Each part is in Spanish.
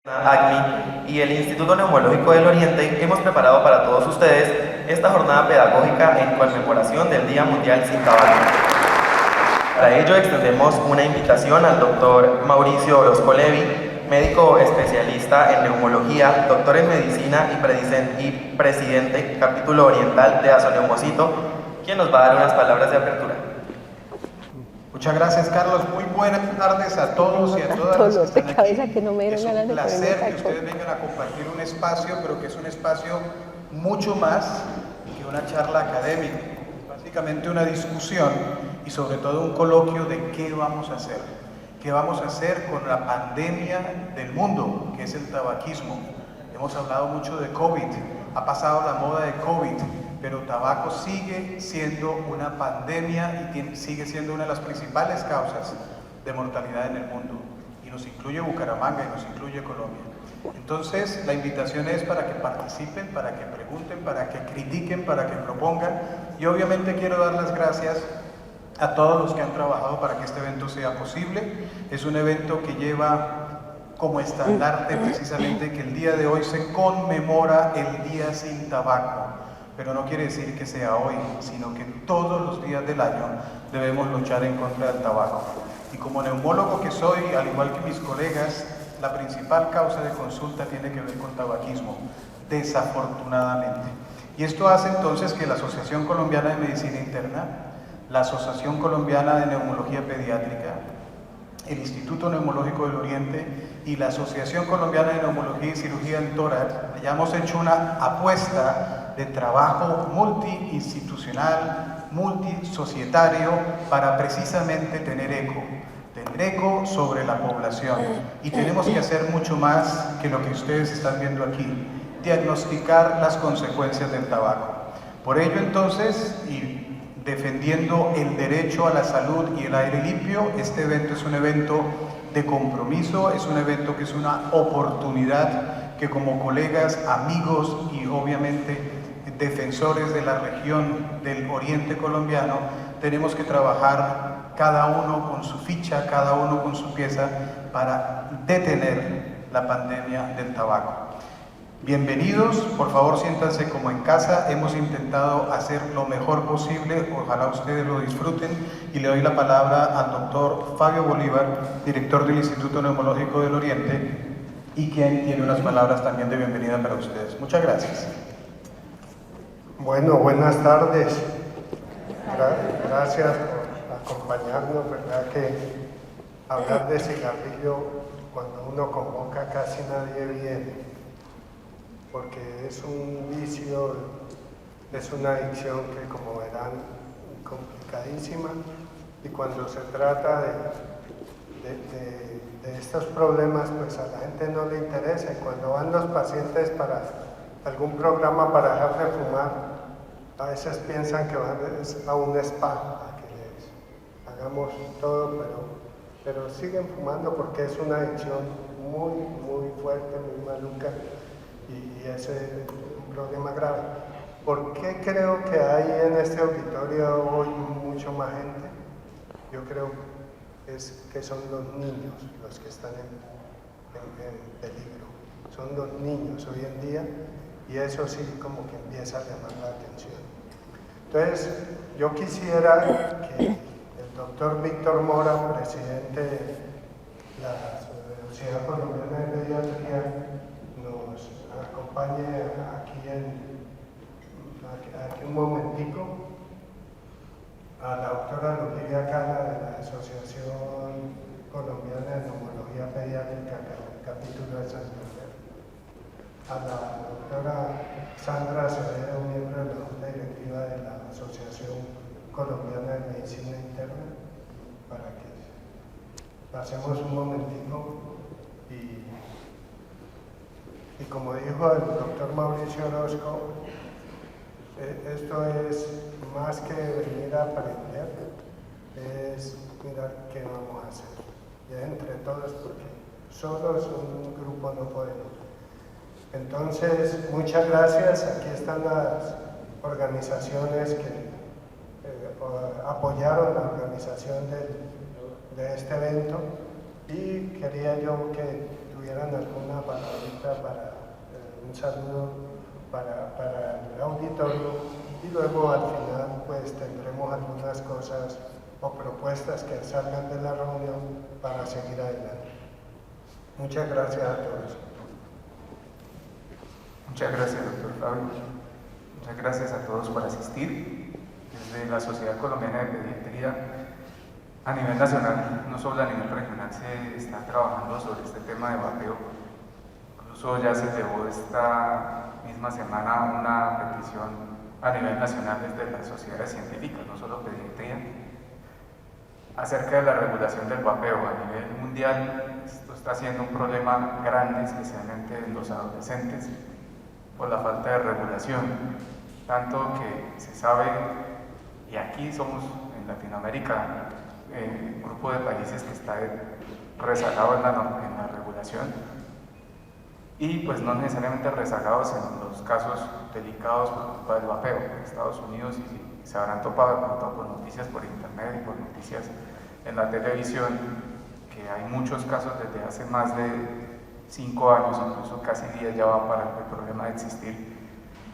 ACMI y el Instituto Neumológico del Oriente hemos preparado para todos ustedes esta jornada pedagógica en conmemoración del Día Mundial sin Tabaco. Para ello extendemos una invitación al doctor Mauricio Orozco Levi, médico especialista en neumología, doctor en medicina y presidente capítulo oriental de Azoneumocito, quien nos va a dar unas palabras de apertura. Muchas gracias, Carlos. Muy buenas tardes a todos y a todas las que están aquí. Es un placer que ustedes vengan a compartir un espacio, pero que es un espacio mucho más que una charla académica. Es básicamente una discusión y sobre todo un coloquio de qué vamos a hacer. ¿Qué vamos a hacer con la pandemia del mundo, que es el tabaquismo? Hemos hablado mucho de COVID, ha pasado la moda de COVID, pero tabaco sigue siendo una pandemia y sigue siendo una de las principales causas de mortalidad en el mundo. Y nos incluye Bucaramanga y nos incluye Colombia. Entonces, la invitación es para que participen, para que pregunten, para que critiquen, para que propongan. Y obviamente quiero dar las gracias a todos los que han trabajado para que este evento sea posible. Es un evento que lleva como estandarte precisamente que el día de hoy se conmemora el Día Sin Tabaco. Pero no quiere decir que sea hoy, sino que todos los días del año debemos luchar en contra del tabaco. Y como neumólogo que soy, al igual que mis colegas, la principal causa de consulta tiene que ver con tabaquismo, desafortunadamente. Y esto hace entonces que la Asociación Colombiana de Medicina Interna, la Asociación Colombiana de Neumología Pediátrica, el Instituto Neumológico del Oriente y la Asociación Colombiana de Neumología y Cirugía del Tórax hayamos hecho una apuesta de trabajo multiinstitucional, multisocietario, para precisamente tener eco sobre la población. Y tenemos que hacer mucho más que lo que ustedes están viendo aquí, diagnosticar las consecuencias del tabaco. Por ello entonces, y defendiendo el derecho a la salud y el aire limpio, este evento es un evento de compromiso, es un evento que es una oportunidad que como colegas, amigos y obviamente defensores de la región del oriente colombiano, tenemos que trabajar cada uno con su ficha, cada uno con su pieza para detener la pandemia del tabaco. Bienvenidos, por favor siéntanse como en casa, hemos intentado hacer lo mejor posible, ojalá ustedes lo disfruten y le doy la palabra al doctor Fabio Bolívar, director del Instituto Neumológico del Oriente y quien tiene unas palabras también de bienvenida para ustedes. Muchas gracias. Bueno, buenas tardes. Gracias por acompañarnos, ¿verdad? Que hablar de cigarrillo cuando uno convoca casi nadie viene, porque es un vicio, es una adicción que, como verán, complicadísima, y cuando se trata de estos problemas, pues a la gente no le interesa, y cuando van los pacientes para algún programa para dejar de fumar, a veces piensan que van a un spa, a que les hagamos todo, pero siguen fumando porque es una adicción muy, muy fuerte, muy maluca, y es un problema grave. ¿Por qué creo que hay en este auditorio hoy mucho más gente? Yo creo que son los niños los que están en peligro. Son los niños hoy en día, y eso sí como que empieza a llamar la atención. Entonces, yo quisiera que el doctor Víctor Mora, presidente de la Sociedad Colombiana de Pediatría, nos acompañe aquí un momentico, a la doctora Lucía Cala de la Asociación Colombiana de Neumología Pediátrica, capítulo de San Miguel, a la doctora Sandra Acevedo, miembro de la Junta Directiva de la Asociación Colombiana de Medicina Interna, para que pasemos un momentico y como dijo el doctor Mauricio Orozco, esto es más que venir a aprender, es mirar qué vamos a hacer, y entre todos, porque solos un grupo no podemos. Entonces, muchas gracias. Aquí están las organizaciones que apoyaron la organización de este evento, y quería yo que tuvieran alguna palabrita para un saludo para el auditorio, y luego al final pues tendremos algunas cosas o propuestas que salgan de la reunión para seguir adelante. Muchas gracias a todos. Muchas gracias, doctor Fabio. Muchas gracias a todos por asistir. Desde la Sociedad Colombiana de Pediatría, a nivel nacional, no solo a nivel regional, se está trabajando sobre este tema de vapeo. Incluso ya se llevó esta misma semana una petición a nivel nacional desde las sociedades científicas, no solo pediatría, acerca de la regulación del vapeo. A nivel mundial, esto está siendo un problema grande, especialmente en los adolescentes, por la falta de regulación, tanto que se sabe, y aquí somos en Latinoamérica un grupo de países que está rezagado en la regulación, y pues no necesariamente rezagados en los casos delicados por culpa del vapeo. En Estados Unidos, y se habrán topado de pronto con noticias por internet y por noticias en la televisión, que hay muchos casos desde hace más de 5 años, incluso casi 10 ya va para el problema de existir,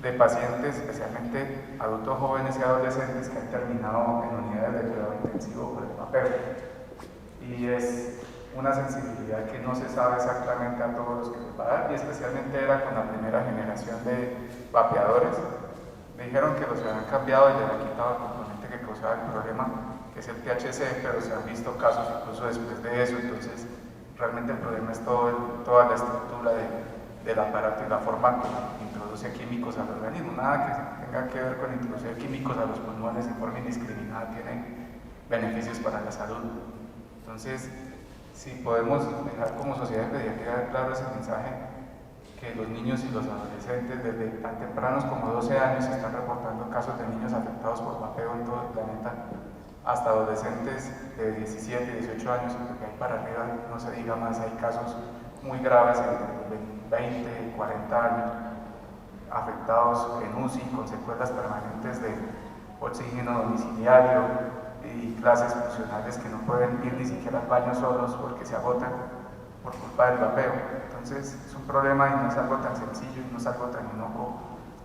de pacientes, especialmente adultos jóvenes y adolescentes, que han terminado en unidades de cuidado intensivo por el vapeo. Y es una sensibilidad que no se sabe exactamente a todos los que les va a dar, y especialmente era con la primera generación de vapeadores. Me dijeron que los habían cambiado y le habían quitado el componente que causaba el problema, que es el THC, pero se han visto casos incluso después de eso. Entonces realmente el problema es toda la estructura del aparato y la forma como introduce químicos al organismo. Nada que tenga que ver con introducir químicos a los pulmones en forma indiscriminada tiene beneficios para la salud. Entonces, si podemos dejar como sociedad de pediatría claro ese mensaje, que los niños y los adolescentes desde tan tempranos como 12 años están reportando casos de niños afectados por vapeo en todo el planeta, hasta adolescentes de 17, 18 años, porque ahí para arriba no se diga más, hay casos muy graves de 20, 40 años, afectados en UCI con secuelas permanentes de oxígeno domiciliario y clases funcionales que no pueden ir ni siquiera al baño solos porque se agotan por culpa del vapeo. Entonces es un problema y no es algo tan sencillo y no es algo tan inocuo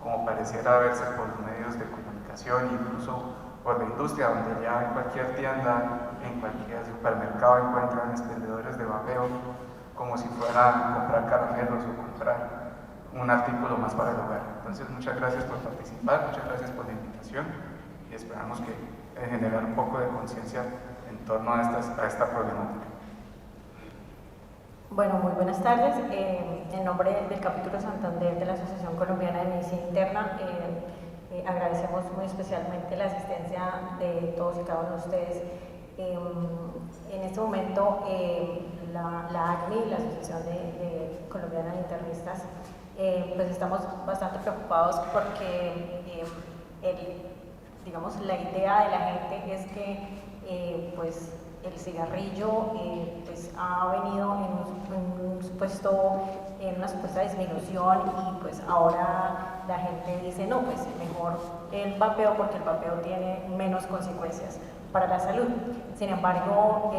como pareciera verse por los medios de comunicación, incluso por la industria, donde ya en cualquier tienda, en cualquier supermercado encuentran expendedores de vapeo como si fuera a comprar caramelos o comprar un artículo más para el hogar. Entonces muchas gracias por participar, muchas gracias por la invitación, y esperamos que generar un poco de conciencia en torno a esta problemática. Bueno, muy buenas tardes. En nombre del capítulo Santander de la Asociación Colombiana de Medicina Interna, agradecemos muy especialmente la asistencia de todos y cada uno de ustedes. En este momento, la ACNI, la Asociación Colombiana de Internistas, pues estamos bastante preocupados porque digamos, la idea de la gente es que pues el cigarrillo pues ha venido en una supuesta disminución, y pues ahora la gente dice no, pues mejor el vapeo porque el vapeo tiene menos consecuencias para la salud. Sin embargo,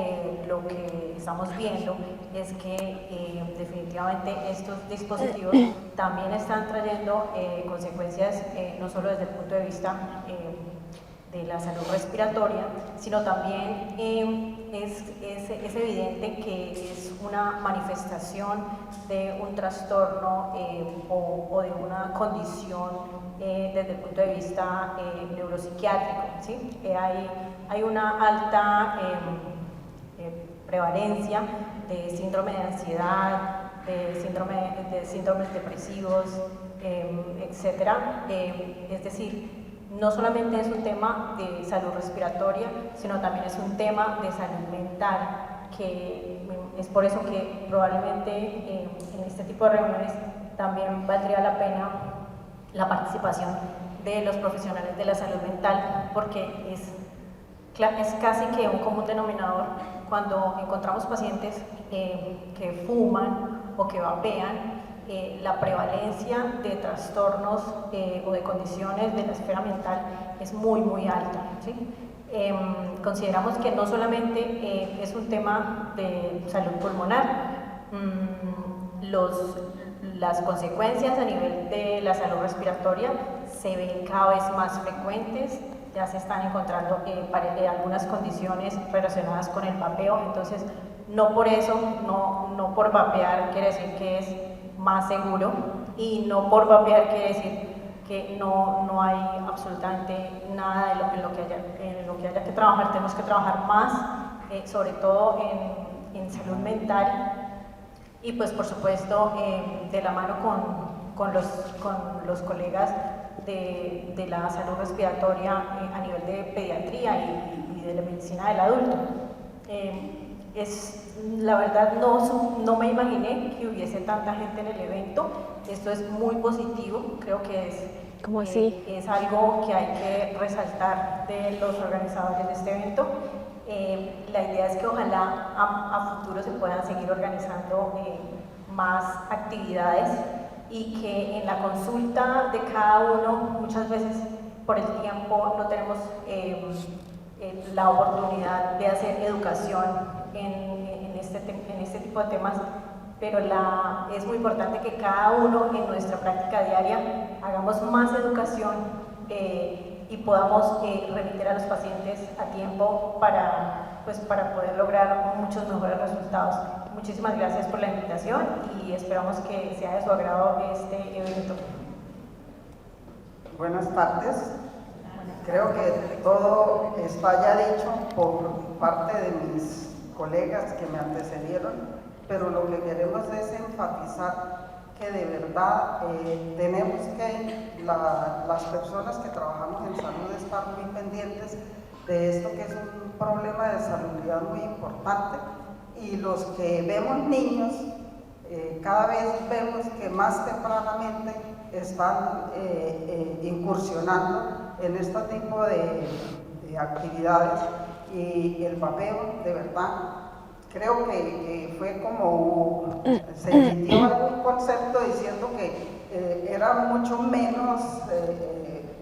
lo que estamos viendo es que definitivamente estos dispositivos también están trayendo consecuencias no solo desde el punto de vista de la salud respiratoria, sino también es evidente que es una manifestación de un trastorno o de una condición desde el punto de vista neuropsiquiátrico, ¿sí? Hay una alta prevalencia de síndrome de ansiedad, de síndromes depresivos, etcétera. Es decir, no solamente es un tema de salud respiratoria, sino también es un tema de salud mental, que es por eso que probablemente en este tipo de reuniones también valdría la pena la participación de los profesionales de la salud mental, porque es casi que un común denominador cuando encontramos pacientes que fuman o que vapean. La prevalencia de trastornos o de condiciones de la esfera mental es muy, muy alta, ¿sí? Consideramos que no solamente es un tema de salud pulmonar, las consecuencias a nivel de la salud respiratoria se ven cada vez más frecuentes, ya se están encontrando algunas condiciones relacionadas con el vapeo, entonces no por eso, no por vapear quiere decir que es más seguro, y no por vapear quiere decir que no hay absolutamente nada en lo que haya que trabajar. Tenemos que trabajar más, sobre todo en salud mental, y pues por supuesto de la mano con los colegas de la salud respiratoria a nivel de pediatría y de la medicina del adulto. La verdad no me imaginé que hubiese tanta gente en el evento. Esto es muy positivo, creo que es algo que hay que resaltar de los organizadores de este evento. La idea es que ojalá a futuro se puedan seguir organizando más actividades, y que en la consulta de cada uno, muchas veces por el tiempo no tenemos la oportunidad de hacer educación en este tipo de temas, pero es muy importante que cada uno en nuestra práctica diaria hagamos más educación y podamos remitir a los pacientes a tiempo para poder lograr muchos mejores resultados. Muchísimas gracias por la invitación y esperamos que sea de su agrado este evento. Buenas tardes. Creo que todo está ya dicho por parte de mis colegas que me antecedieron, pero lo que queremos es enfatizar que de verdad tenemos que, las personas que trabajamos en salud, estar muy pendientes de esto, que es un problema de salubridad muy importante, y los que vemos niños, cada vez vemos que más tempranamente están incursionando en este tipo de actividades, y el vapeo, de verdad, creo que fue como, se emitió algún concepto diciendo que era mucho menos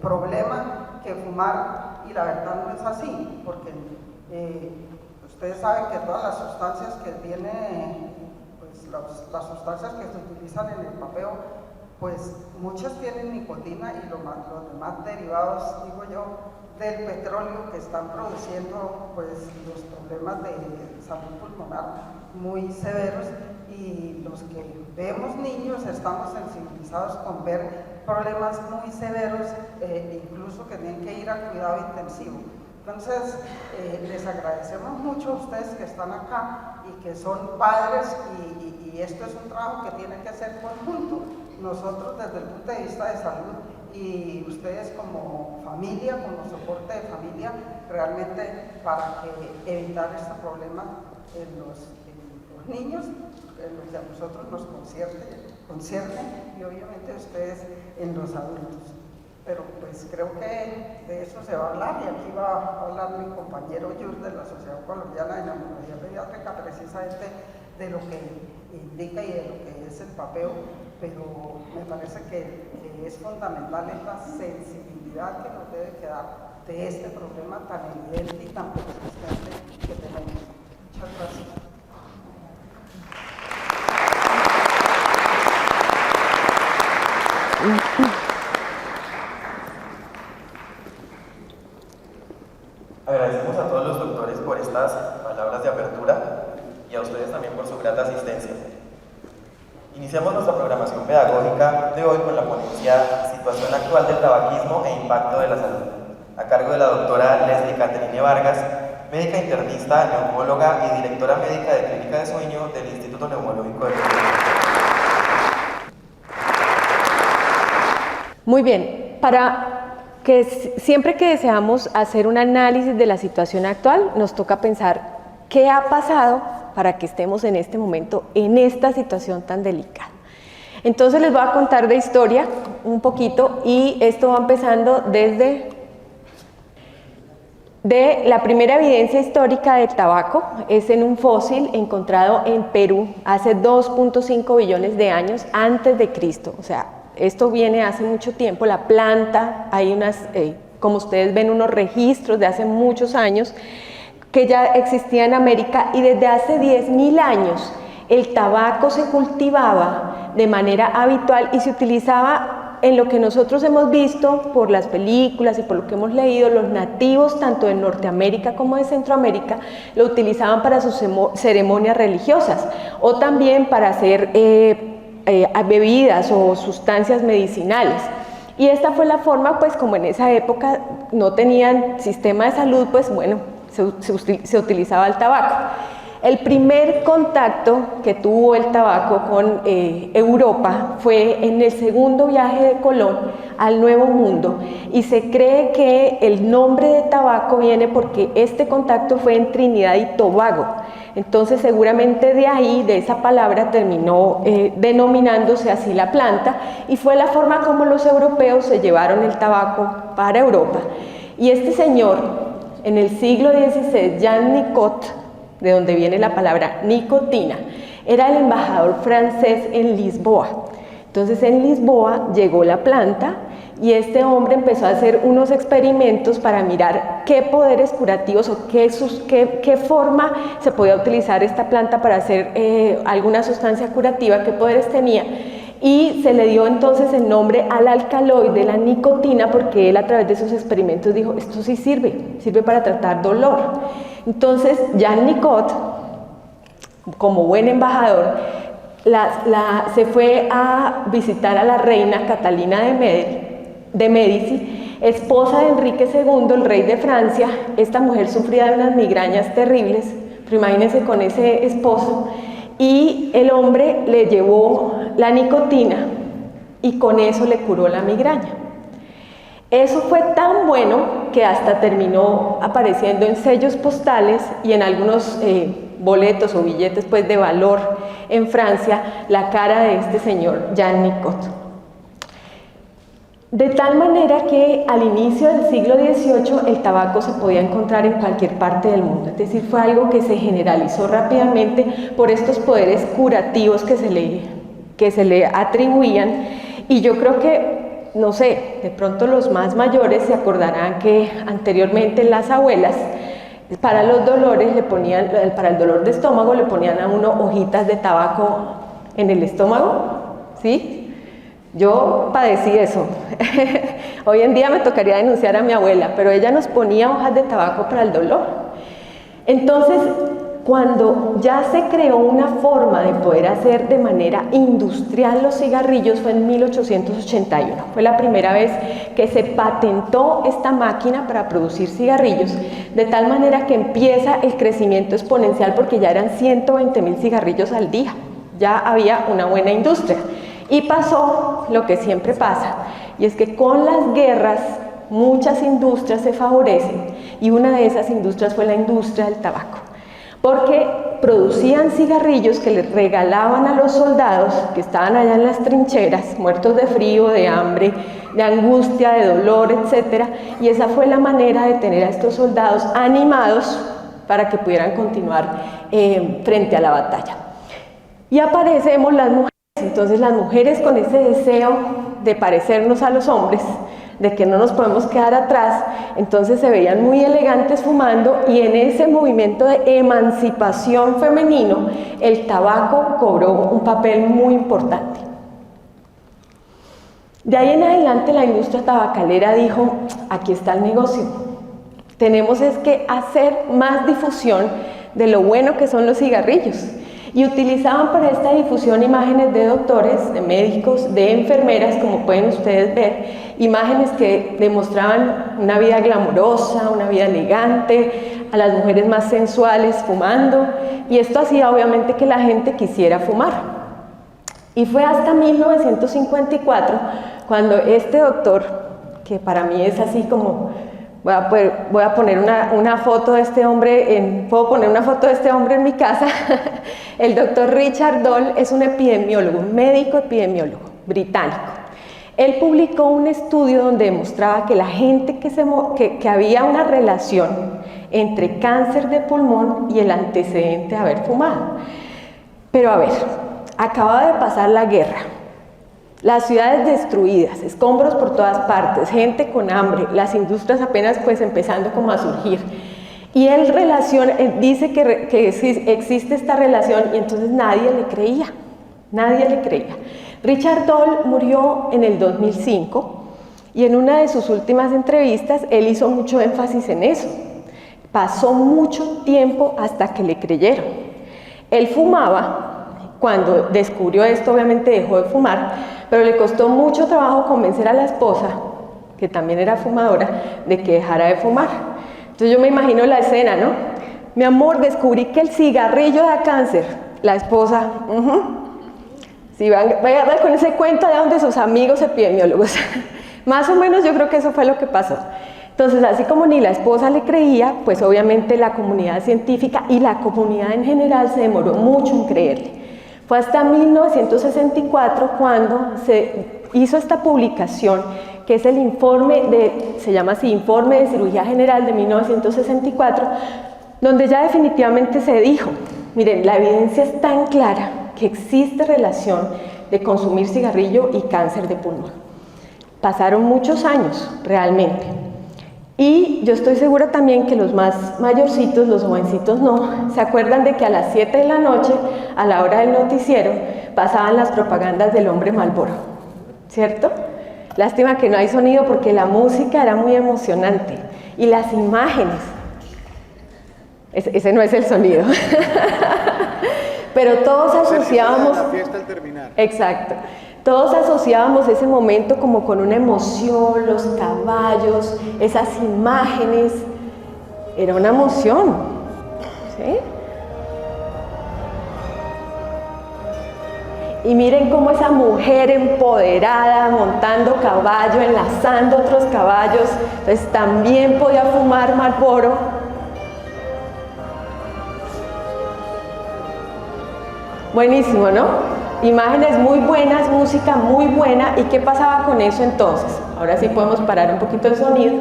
problema que fumar, y la verdad no es así, porque ustedes saben que todas las sustancias que tienen, pues las sustancias que se utilizan en el vapeo, pues muchas tienen nicotina y los demás derivados, digo yo, del petróleo, que están produciendo pues los problemas de salud pulmonar muy severos, y los que vemos niños estamos sensibilizados con ver problemas muy severos, incluso que tienen que ir a cuidado intensivo. Entonces, les agradecemos mucho a ustedes que están acá y que son padres, y esto es un trabajo que tiene que ser conjunto. Nosotros desde el punto de vista de salud y ustedes como familia, como soporte de familia, realmente para evitar este problema en los niños, en los que a nosotros nos concierne, y obviamente ustedes en los adultos. Pero pues creo que de eso se va a hablar, y aquí va a hablar mi compañero Yur de la Sociedad Colombiana de Neumología Pediátrica, precisamente de lo que indica y de lo que es el vapeo, pero me parece que es fundamental la sensibilidad que nos debe quedar de este problema tan evidente y tan persistente que tenemos. Muchas gracias. Agradecemos a todos los doctores por estas palabras de apertura y a ustedes también por su grata asistencia. Iniciamos nuestra programación pedagógica de hoy con la ponencia Situación actual del tabaquismo e impacto de la salud, a cargo de la doctora Leslie Caterine Vargas, médica internista, neumóloga y directora médica de Clínica de Sueño del Instituto Neumológico de Colombia. Muy bien, para que siempre que deseamos hacer un análisis de la situación actual, nos toca pensar qué ha pasado para que estemos en este momento en esta situación tan delicada. Entonces les voy a contar de historia un poquito, y esto va empezando desde la primera evidencia histórica del tabaco. Es en un fósil encontrado en Perú hace 2.5 billones de años antes de Cristo, o sea, esto viene hace mucho tiempo. La planta, hay unas, como ustedes ven, unos registros de hace muchos años que ya existía en América, y desde hace 10.000 años el tabaco se cultivaba de manera habitual y se utilizaba en lo que nosotros hemos visto por las películas y por lo que hemos leído. Los nativos, tanto de Norteamérica como de Centroamérica, lo utilizaban para sus ceremonias religiosas o también para hacer bebidas o sustancias medicinales. Y esta fue la forma, pues como en esa época no tenían sistema de salud, pues bueno, se utilizaba el tabaco. El primer contacto que tuvo el tabaco con Europa fue en el segundo viaje de Colón al Nuevo Mundo, y se cree que el nombre de tabaco viene porque este contacto fue en Trinidad y Tobago. Entonces seguramente de ahí, de esa palabra, terminó denominándose así la planta, y fue la forma como los europeos se llevaron el tabaco para Europa. Y este señor, en el siglo XVI, Jean Nicot, de donde viene la palabra nicotina, era el embajador francés en Lisboa. Entonces en Lisboa llegó la planta y este hombre empezó a hacer unos experimentos para mirar qué poderes curativos o qué forma se podía utilizar esta planta para hacer alguna sustancia curativa, qué poderes tenía. Y se le dio entonces el nombre al alcaloide, la nicotina, porque él a través de sus experimentos dijo, esto sí sirve para tratar dolor. Entonces Jean Nicot, como buen embajador, se fue a visitar a la reina Catalina de Médici, esposa de Enrique II, el rey de Francia. Esta mujer sufría de unas migrañas terribles, pero imagínense con ese esposo, y el hombre le llevó la nicotina y con eso le curó la migraña. Eso fue tan bueno que hasta terminó apareciendo en sellos postales y en algunos boletos o billetes pues, de valor en Francia, la cara de este señor Jean Nicot. De tal manera que al inicio del siglo XVIII el tabaco se podía encontrar en cualquier parte del mundo, es decir, fue algo que se generalizó rápidamente por estos poderes curativos que se le atribuían. Y yo creo que, no sé, de pronto los más mayores se acordarán que anteriormente las abuelas para los dolores para el dolor de estómago le ponían a uno hojitas de tabaco en el estómago, ¿sí? Yo padecí eso. Hoy en día me tocaría denunciar a mi abuela, pero ella nos ponía hojas de tabaco para el dolor. Entonces, cuando ya se creó una forma de poder hacer de manera industrial los cigarrillos fue en 1881. Fue la primera vez que se patentó esta máquina para producir cigarrillos, de tal manera que empieza el crecimiento exponencial porque ya eran 120.000 cigarrillos al día. Ya había una buena industria. Y pasó lo que siempre pasa, y es que con las guerras muchas industrias se favorecen, y una de esas industrias fue la industria del tabaco, porque producían cigarrillos que les regalaban a los soldados que estaban allá en las trincheras, muertos de frío, de hambre, de angustia, de dolor, etc. Y esa fue la manera de tener a estos soldados animados para que pudieran continuar frente a la batalla. Y aparecemos las mujeres. Entonces las mujeres, con ese deseo de parecernos a los hombres, de que no nos podemos quedar atrás, entonces se veían muy elegantes fumando, y en ese movimiento de emancipación femenino el tabaco cobró un papel muy importante. De ahí en adelante la industria tabacalera dijo, aquí está el negocio, tenemos es que hacer más difusión de lo bueno que son los cigarrillos. Y utilizaban para esta difusión imágenes de doctores, de médicos, de enfermeras, como pueden ustedes ver, imágenes que demostraban una vida glamurosa, una vida elegante, a las mujeres más sensuales fumando, y esto hacía obviamente que la gente quisiera fumar. Y fue hasta 1954 cuando este doctor, que para mí es así como... Voy a poner una foto de este hombre, puedo poner una foto de este hombre en mi casa. El doctor Richard Doll es un epidemiólogo, un médico epidemiólogo británico. Él publicó un estudio donde demostraba que la gente que había una relación entre cáncer de pulmón y el antecedente de haber fumado. Pero a ver, acababa de pasar la guerra. Las ciudades destruidas, escombros por todas partes, gente con hambre, las industrias apenas pues empezando como a surgir. Y él dice que existe esta relación y entonces nadie le creía. Richard Doll murió en el 2005 y en una de sus últimas entrevistas él hizo mucho énfasis en eso. Pasó mucho tiempo hasta que le creyeron. Él fumaba, cuando descubrió esto obviamente dejó de fumar, pero le costó mucho trabajo convencer a la esposa, que también era fumadora, de que dejara de fumar. Entonces yo me imagino la escena, ¿no? Mi amor, descubrí que el cigarrillo da cáncer. La esposa, si vaya con ese cuento allá donde sus amigos epidemiólogos. Más o menos yo creo que eso fue lo que pasó. Entonces, así como ni la esposa le creía, pues obviamente la comunidad científica y la comunidad en general se demoró mucho en creerle. Fue hasta 1964 cuando se hizo esta publicación, que es el informe se llama así, Informe de Cirugía General de 1964, donde ya definitivamente se dijo, miren, la evidencia es tan clara que existe relación de consumir cigarrillo y cáncer de pulmón. Pasaron muchos años, realmente. Y yo estoy segura también que los más mayorcitos, los jovencitos no, se acuerdan de que a las 7 de la noche, a la hora del noticiero, pasaban las propagandas del hombre Marlboro, ¿cierto? Lástima que no hay sonido porque la música era muy emocionante y las imágenes, ese no es el sonido, pero todos asociábamos, la fiesta al terminar. Exacto, todos asociábamos ese momento como con una emoción, los caballos, esas imágenes, era una emoción, ¿sí? Y miren cómo esa mujer empoderada, montando caballo, enlazando otros caballos, entonces también podía fumar Marlboro. Buenísimo, ¿no? Imágenes muy buenas, música muy buena. ¿Y qué pasaba con eso entonces? Ahora sí podemos parar un poquito el sonido.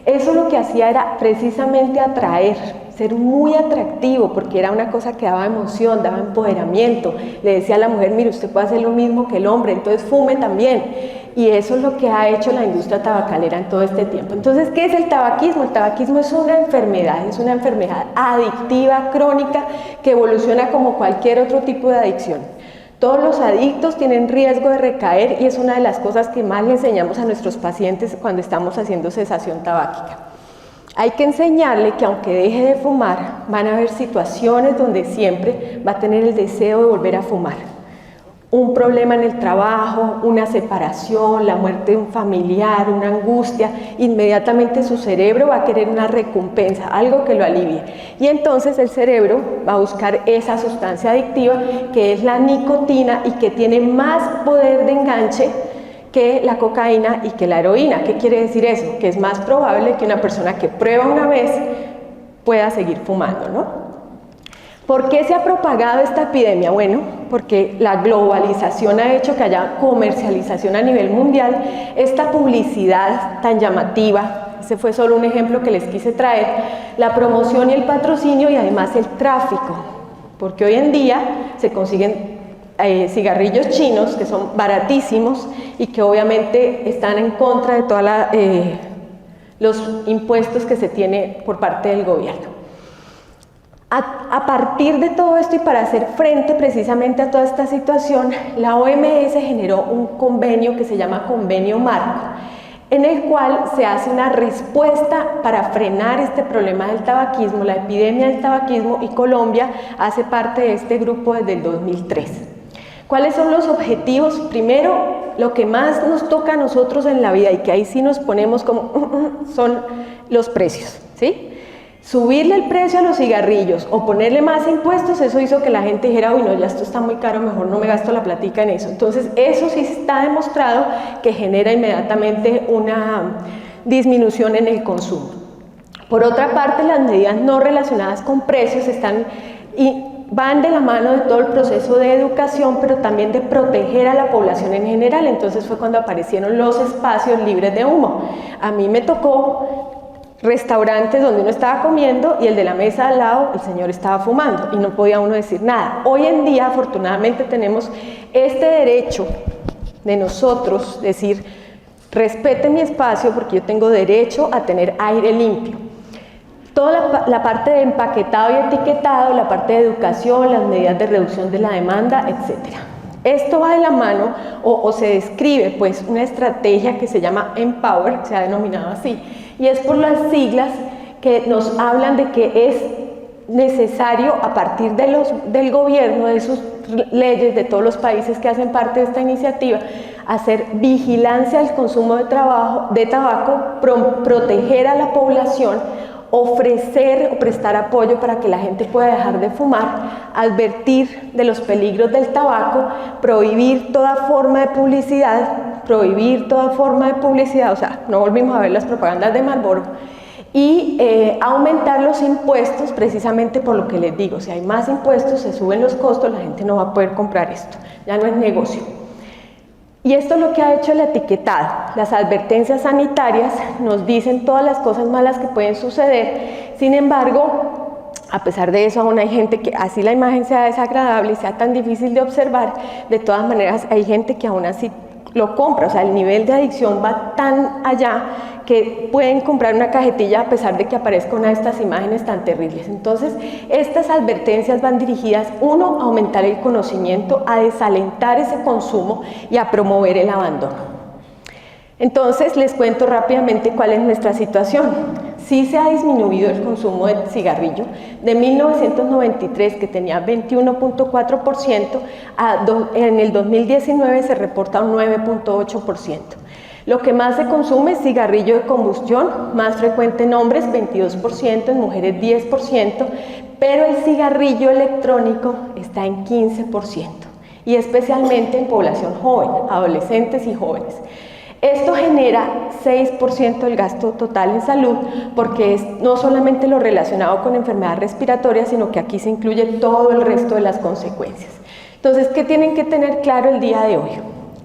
Eso lo que hacía era precisamente atraer, ser muy atractivo, porque era una cosa que daba emoción, daba empoderamiento. Le decía a la mujer, mire, usted puede hacer lo mismo que el hombre, entonces fume también. Y eso es lo que ha hecho la industria tabacalera en todo este tiempo. Entonces, ¿qué es el tabaquismo? El tabaquismo es una enfermedad adictiva, crónica, que evoluciona como cualquier otro tipo de adicción. Todos los adictos tienen riesgo de recaer y es una de las cosas que más le enseñamos a nuestros pacientes cuando estamos haciendo cesación tabáquica. Hay que enseñarle que aunque deje de fumar, van a haber situaciones donde siempre va a tener el deseo de volver a fumar. Un problema en el trabajo, una separación, la muerte de un familiar, una angustia, inmediatamente su cerebro va a querer una recompensa, algo que lo alivie. Y entonces el cerebro va a buscar esa sustancia adictiva que es la nicotina y que tiene más poder de enganche que la cocaína y que la heroína. ¿Qué quiere decir eso? Que es más probable que una persona que prueba una vez pueda seguir fumando, ¿no? ¿Por qué se ha propagado esta epidemia? Bueno, porque la globalización ha hecho que haya comercialización a nivel mundial. Esta publicidad tan llamativa, ese fue solo un ejemplo que les quise traer, la promoción y el patrocinio y además el tráfico, porque hoy en día se consiguen cigarrillos chinos que son baratísimos y que obviamente están en contra de todos los impuestos que se tiene por parte del gobierno. A partir de todo esto y para hacer frente precisamente a toda esta situación, la OMS generó un convenio que se llama Convenio Marco, en el cual se hace una respuesta para frenar este problema del tabaquismo, la epidemia del tabaquismo, y Colombia hace parte de este grupo desde el 2003. ¿Cuáles son los objetivos? Primero, lo que más nos toca a nosotros en la vida y que ahí sí nos ponemos como son los precios, ¿sí? Subirle el precio a los cigarrillos o ponerle más impuestos, eso hizo que la gente dijera, uy, no, ya esto está muy caro, mejor no me gasto la platica en eso. Entonces, eso sí está demostrado que genera inmediatamente una disminución en el consumo. Por otra parte, las medidas no relacionadas con precios van de la mano de todo el proceso de educación, pero también de proteger a la población en general. Entonces fue cuando aparecieron los espacios libres de humo. A mí me tocó restaurantes donde uno estaba comiendo y el de la mesa al lado, el señor estaba fumando y no podía uno decir nada. Hoy en día, afortunadamente, tenemos este derecho de nosotros decir, respete mi espacio porque yo tengo derecho a tener aire limpio. Toda la parte de empaquetado y etiquetado, la parte de educación, las medidas de reducción de la demanda, etc. Esto va de la mano o se describe pues una estrategia que se llama Empower, se ha denominado así, y es por las siglas que nos hablan de que es necesario a partir del gobierno, de sus leyes, de todos los países que hacen parte de esta iniciativa, hacer vigilancia al consumo de tabaco, proteger a la población, ofrecer o prestar apoyo para que la gente pueda dejar de fumar, advertir de los peligros del tabaco, prohibir toda forma de publicidad, o sea, no volvimos a ver las propagandas de Marlboro, y aumentar los impuestos precisamente por lo que les digo, si hay más impuestos, se suben los costos, la gente no va a poder comprar esto, ya no es negocio. Y esto es lo que ha hecho el etiquetado. Las advertencias sanitarias nos dicen todas las cosas malas que pueden suceder, sin embargo, a pesar de eso aún hay gente que así la imagen sea desagradable y sea tan difícil de observar, de todas maneras hay gente que aún así lo compra, o sea, el nivel de adicción va tan allá que pueden comprar una cajetilla a pesar de que aparezca una de estas imágenes tan terribles. Entonces, estas advertencias van dirigidas, uno, a aumentar el conocimiento, a desalentar ese consumo y a promover el abandono. Entonces, les cuento rápidamente cuál es nuestra situación. Sí se ha disminuido el consumo de cigarrillo de 1993, que tenía 21.4%, en el 2019 se reporta un 9.8%. Lo que más se consume es cigarrillo de combustión, más frecuente en hombres, 22%, en mujeres 10%, pero el cigarrillo electrónico está en 15%, y especialmente en población joven, adolescentes y jóvenes. Esto genera 6% del gasto total en salud, porque es no solamente lo relacionado con enfermedades respiratorias, sino que aquí se incluye todo el resto de las consecuencias. Entonces, ¿qué tienen que tener claro el día de hoy?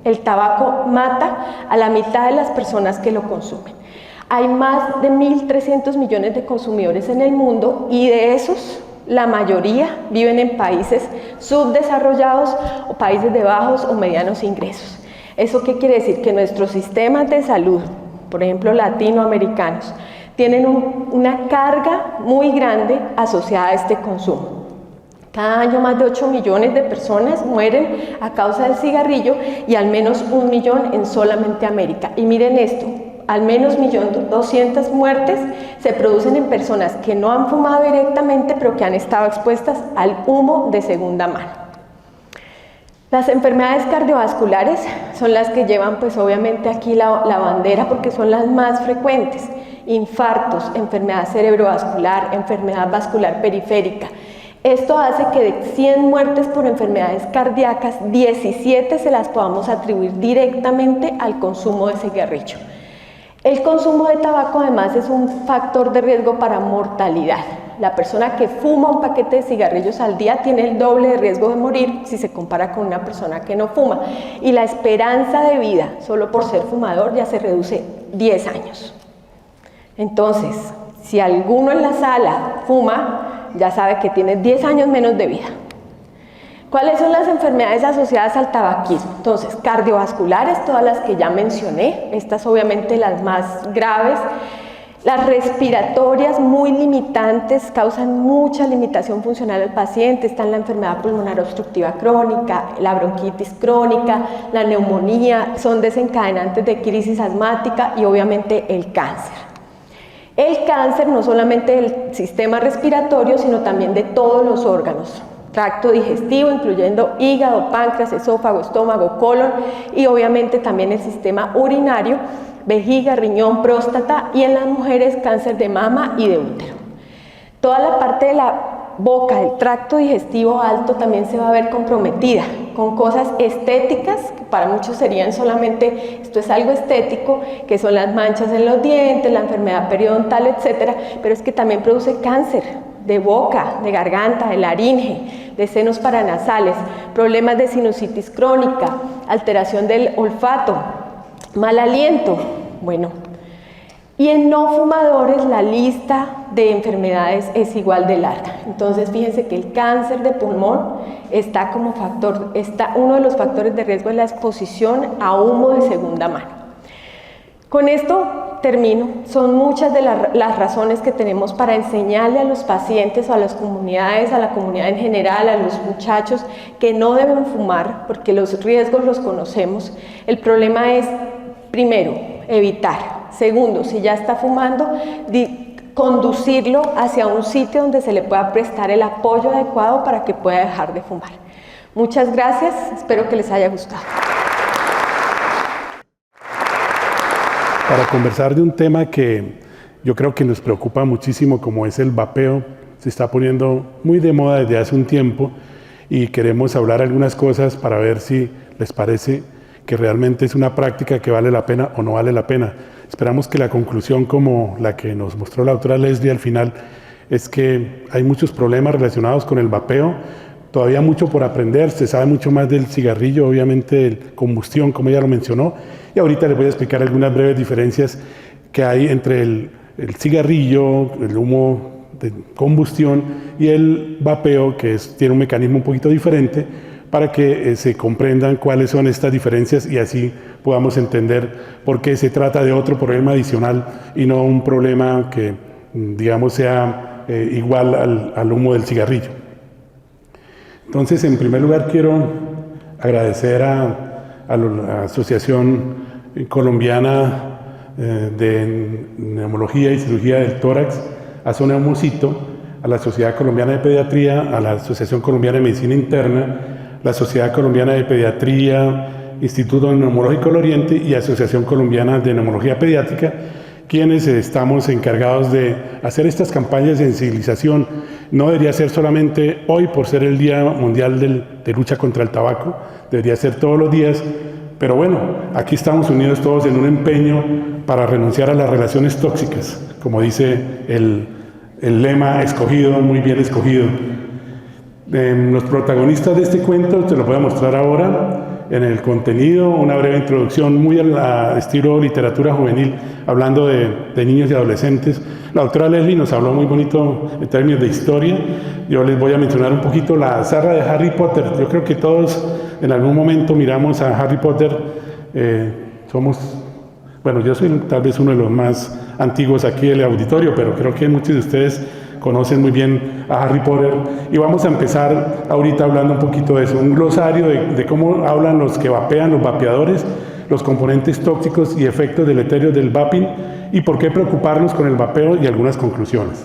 El tabaco mata a la mitad de las personas que lo consumen. Hay más de 1.300 millones de consumidores en el mundo, y de esos, la mayoría viven en países subdesarrollados o países de bajos o medianos ingresos. ¿Eso qué quiere decir? Que nuestros sistemas de salud, por ejemplo latinoamericanos, tienen una carga muy grande asociada a este consumo. Cada año más de 8 millones de personas mueren a causa del cigarrillo, y al menos 1 millón en solamente América. Y miren esto, al menos 1.200.000 muertes se producen en personas que no han fumado directamente, pero que han estado expuestas al humo de segunda mano. Las enfermedades cardiovasculares son las que llevan pues obviamente aquí la bandera, porque son las más frecuentes. Infartos, enfermedad cerebrovascular, enfermedad vascular periférica. Esto hace que de 100 muertes por enfermedades cardíacas, 17 se las podamos atribuir directamente al consumo de cigarrillo. El consumo de tabaco además es un factor de riesgo para mortalidad. La persona que fuma un paquete de cigarrillos al día tiene el doble de riesgo de morir si se compara con una persona que no fuma. Y la esperanza de vida, solo por ser fumador, ya se reduce 10 años. Entonces, si alguno en la sala fuma, ya sabe que tiene 10 años menos de vida. ¿Cuáles son las enfermedades asociadas al tabaquismo? Entonces, cardiovasculares, todas las que ya mencioné, estas obviamente las más graves. Las respiratorias, muy limitantes, causan mucha limitación funcional al paciente. Están la enfermedad pulmonar obstructiva crónica, la bronquitis crónica, la neumonía, son desencadenantes de crisis asmática, y obviamente el cáncer. El cáncer no solamente del sistema respiratorio, sino también de todos los órganos. Tracto digestivo, incluyendo hígado, páncreas, esófago, estómago, colon, y obviamente también el sistema urinario, vejiga, riñón, próstata, y en las mujeres cáncer de mama y de útero. Toda la parte de la boca, el tracto digestivo alto, también se va a ver comprometida con cosas estéticas, que para muchos serían solamente, esto es algo estético, que son las manchas en los dientes, la enfermedad periodontal, etcétera, pero es que también produce cáncer de boca, de garganta, de laringe, de senos paranasales, problemas de sinusitis crónica, alteración del olfato, mal aliento. Bueno, y en no fumadores la lista de enfermedades es igual de larga. Entonces fíjense que el cáncer de pulmón está como factor, uno de los factores de riesgo es la exposición a humo de segunda mano. Con esto termino, son muchas de las razones que tenemos para enseñarle a los pacientes, a las comunidades, a la comunidad en general, a los muchachos que no deben fumar, porque los riesgos los conocemos. El problema es, primero, evitar. Segundo, si ya está fumando, conducirlo hacia un sitio donde se le pueda prestar el apoyo adecuado para que pueda dejar de fumar. Muchas gracias, espero que les haya gustado. Para conversar de un tema que yo creo que nos preocupa muchísimo, como es el vapeo, se está poniendo muy de moda desde hace un tiempo y queremos hablar algunas cosas para ver si les parece que realmente es una práctica que vale la pena o no vale la pena. Esperamos que la conclusión, como la que nos mostró la doctora Leslie al final, es que hay muchos problemas relacionados con el vapeo, todavía mucho por aprender, se sabe mucho más del cigarrillo, obviamente de combustión, como ella lo mencionó, y ahorita les voy a explicar algunas breves diferencias que hay entre el cigarrillo, el humo de combustión y el vapeo, que tiene un mecanismo un poquito diferente, para que se comprendan cuáles son estas diferencias y así podamos entender por qué se trata de otro problema adicional y no un problema que, digamos, sea igual al humo del cigarrillo. Entonces, en primer lugar, quiero agradecer a la Asociación Colombiana de Neumología y Cirugía del Tórax, a Soneumocito, a la Sociedad Colombiana de Pediatría, a la Asociación Colombiana de Medicina Interna, la Sociedad Colombiana de Pediatría, Instituto Neumológico del Oriente y Asociación Colombiana de Neumología Pediátrica, quienes estamos encargados de hacer estas campañas de sensibilización. No debería ser solamente hoy por ser el Día Mundial de Lucha contra el Tabaco, debería ser todos los días, pero bueno, aquí estamos unidos todos en un empeño para renunciar a las relaciones tóxicas, como dice el lema escogido, muy bien escogido. Los protagonistas de este cuento te lo voy a mostrar ahora. En el contenido, una breve introducción muy al estilo literatura juvenil, hablando de niños y adolescentes. La doctora Leslie nos habló muy bonito en términos de historia. Yo les voy a mencionar un poquito la saga de Harry Potter. Yo creo que todos en algún momento miramos a Harry Potter. Bueno, yo soy tal vez uno de los más antiguos aquí del auditorio, pero creo que muchos de ustedes conocen muy bien a Harry Potter, y vamos a empezar ahorita hablando un poquito de eso, un glosario de cómo hablan los que vapean, los vapeadores, los componentes tóxicos y efectos deleterios del vaping y por qué preocuparnos con el vapeo y algunas conclusiones.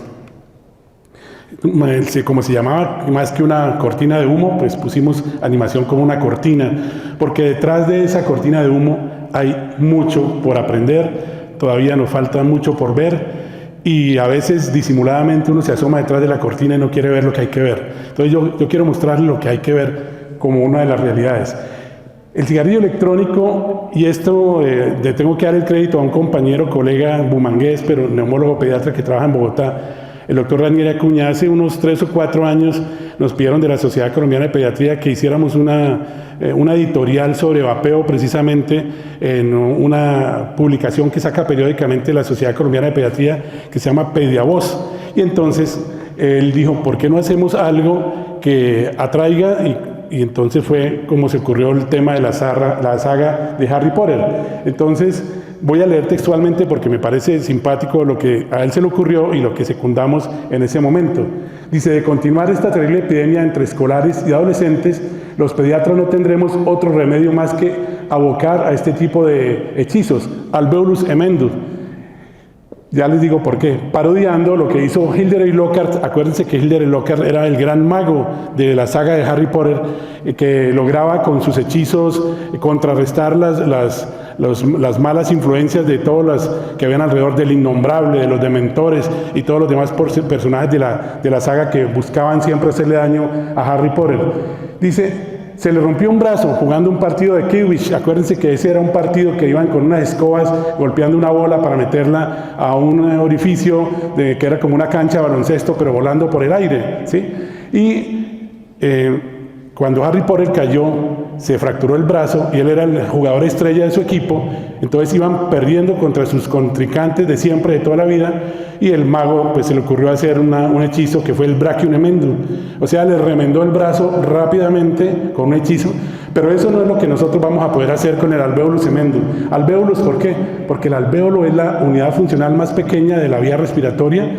Como se llamaba más que una cortina de humo, pues pusimos animación como una cortina, porque detrás de esa cortina de humo hay mucho por aprender, todavía nos falta mucho por ver. Y a veces disimuladamente uno se asoma detrás de la cortina y no quiere ver lo que hay que ver. Entonces yo quiero mostrarle lo que hay que ver como una de las realidades. El cigarrillo electrónico, y esto le tengo que dar el crédito a un compañero, colega bumangués, pero neumólogo pediatra que trabaja en Bogotá, el doctor Daniel Acuña. Hace unos 3 o 4 años nos pidieron de la Sociedad Colombiana de Pediatría que hiciéramos una editorial sobre vapeo, precisamente en una publicación que saca periódicamente la Sociedad Colombiana de Pediatría, que se llama Pediavoz. Y entonces él dijo, ¿por qué no hacemos algo que atraiga? Y entonces fue como se ocurrió el tema de la saga de Harry Potter. Entonces voy a leer textualmente porque me parece simpático lo que a él se le ocurrió y lo que secundamos en ese momento. Dice, de continuar esta terrible epidemia entre escolares y adolescentes, los pediatras no tendremos otro remedio más que abocar a este tipo de hechizos, alveolus emendus. Ya les digo por qué. Parodiando lo que hizo Hildebrand Lockhart. Acuérdense que Hildebrand Lockhart era el gran mago de la saga de Harry Potter, que lograba con sus hechizos contrarrestar las malas influencias de todos los que habían alrededor del innombrable, de los dementores y todos los demás personajes de la saga que buscaban siempre hacerle daño a Harry Potter. Dice, se le rompió un brazo jugando un partido de Quidditch. Acuérdense que ese era un partido que iban con unas escobas golpeando una bola para meterla a un orificio que era como una cancha de baloncesto, pero volando por el aire, ¿sí? Y cuando Harry Potter cayó, se fracturó el brazo y él era el jugador estrella de su equipo, entonces iban perdiendo contra sus contrincantes de siempre, de toda la vida, y el mago pues se le ocurrió hacer un hechizo que fue el brachium emendum, o sea, le remendó el brazo rápidamente con un hechizo Pero eso no es lo que nosotros vamos a poder hacer con el alvéolus emendus. Alvéolus, ¿por qué? Porque el alvéolo es la unidad funcional más pequeña de la vía respiratoria.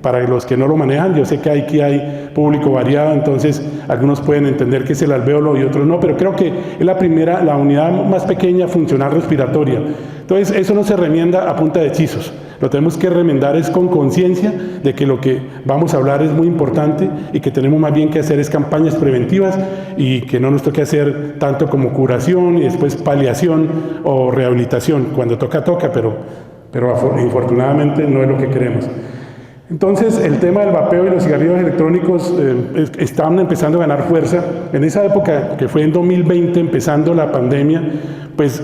Para los que no lo manejan, yo sé que aquí hay público variado, entonces algunos pueden entender qué es el alvéolo y otros no, pero creo que es la unidad más pequeña funcional respiratoria. Entonces eso no se remienda a punta de hechizos. Lo tenemos que remendar es con conciencia de que lo que vamos a hablar es muy importante y que tenemos más bien que hacer es campañas preventivas y que no nos toque hacer tanto como curación y después paliación o rehabilitación. Cuando toca, pero infortunadamente no es lo que queremos. Entonces el tema del vapeo y los cigarrillos electrónicos estaban empezando a ganar fuerza. En esa época, que fue en 2020, empezando la pandemia, pues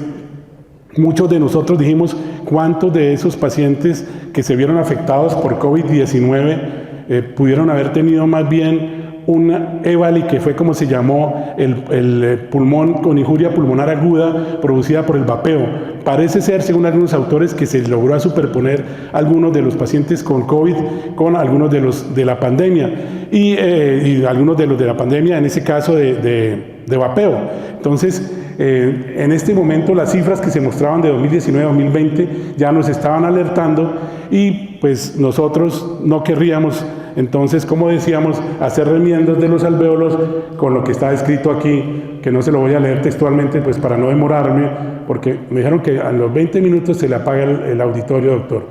muchos de nosotros dijimos cuántos de esos pacientes que se vieron afectados por COVID-19 pudieron haber tenido más bien una EVALI, que fue como se llamó el pulmón con injuria pulmonar aguda producida por el vapeo. Parece ser, según algunos autores, que se logró superponer algunos de los pacientes con COVID con algunos de los de la pandemia y algunos de los de la pandemia, en ese caso de vapeo. Entonces, en este momento las cifras que se mostraban de 2019-2020 ya nos estaban alertando y pues nosotros no querríamos entonces, como decíamos, hacer remiendos de los alvéolos con lo que está escrito aquí, que no se lo voy a leer textualmente pues para no demorarme, porque me dijeron que a los 20 minutos se le apaga el auditorio, doctor.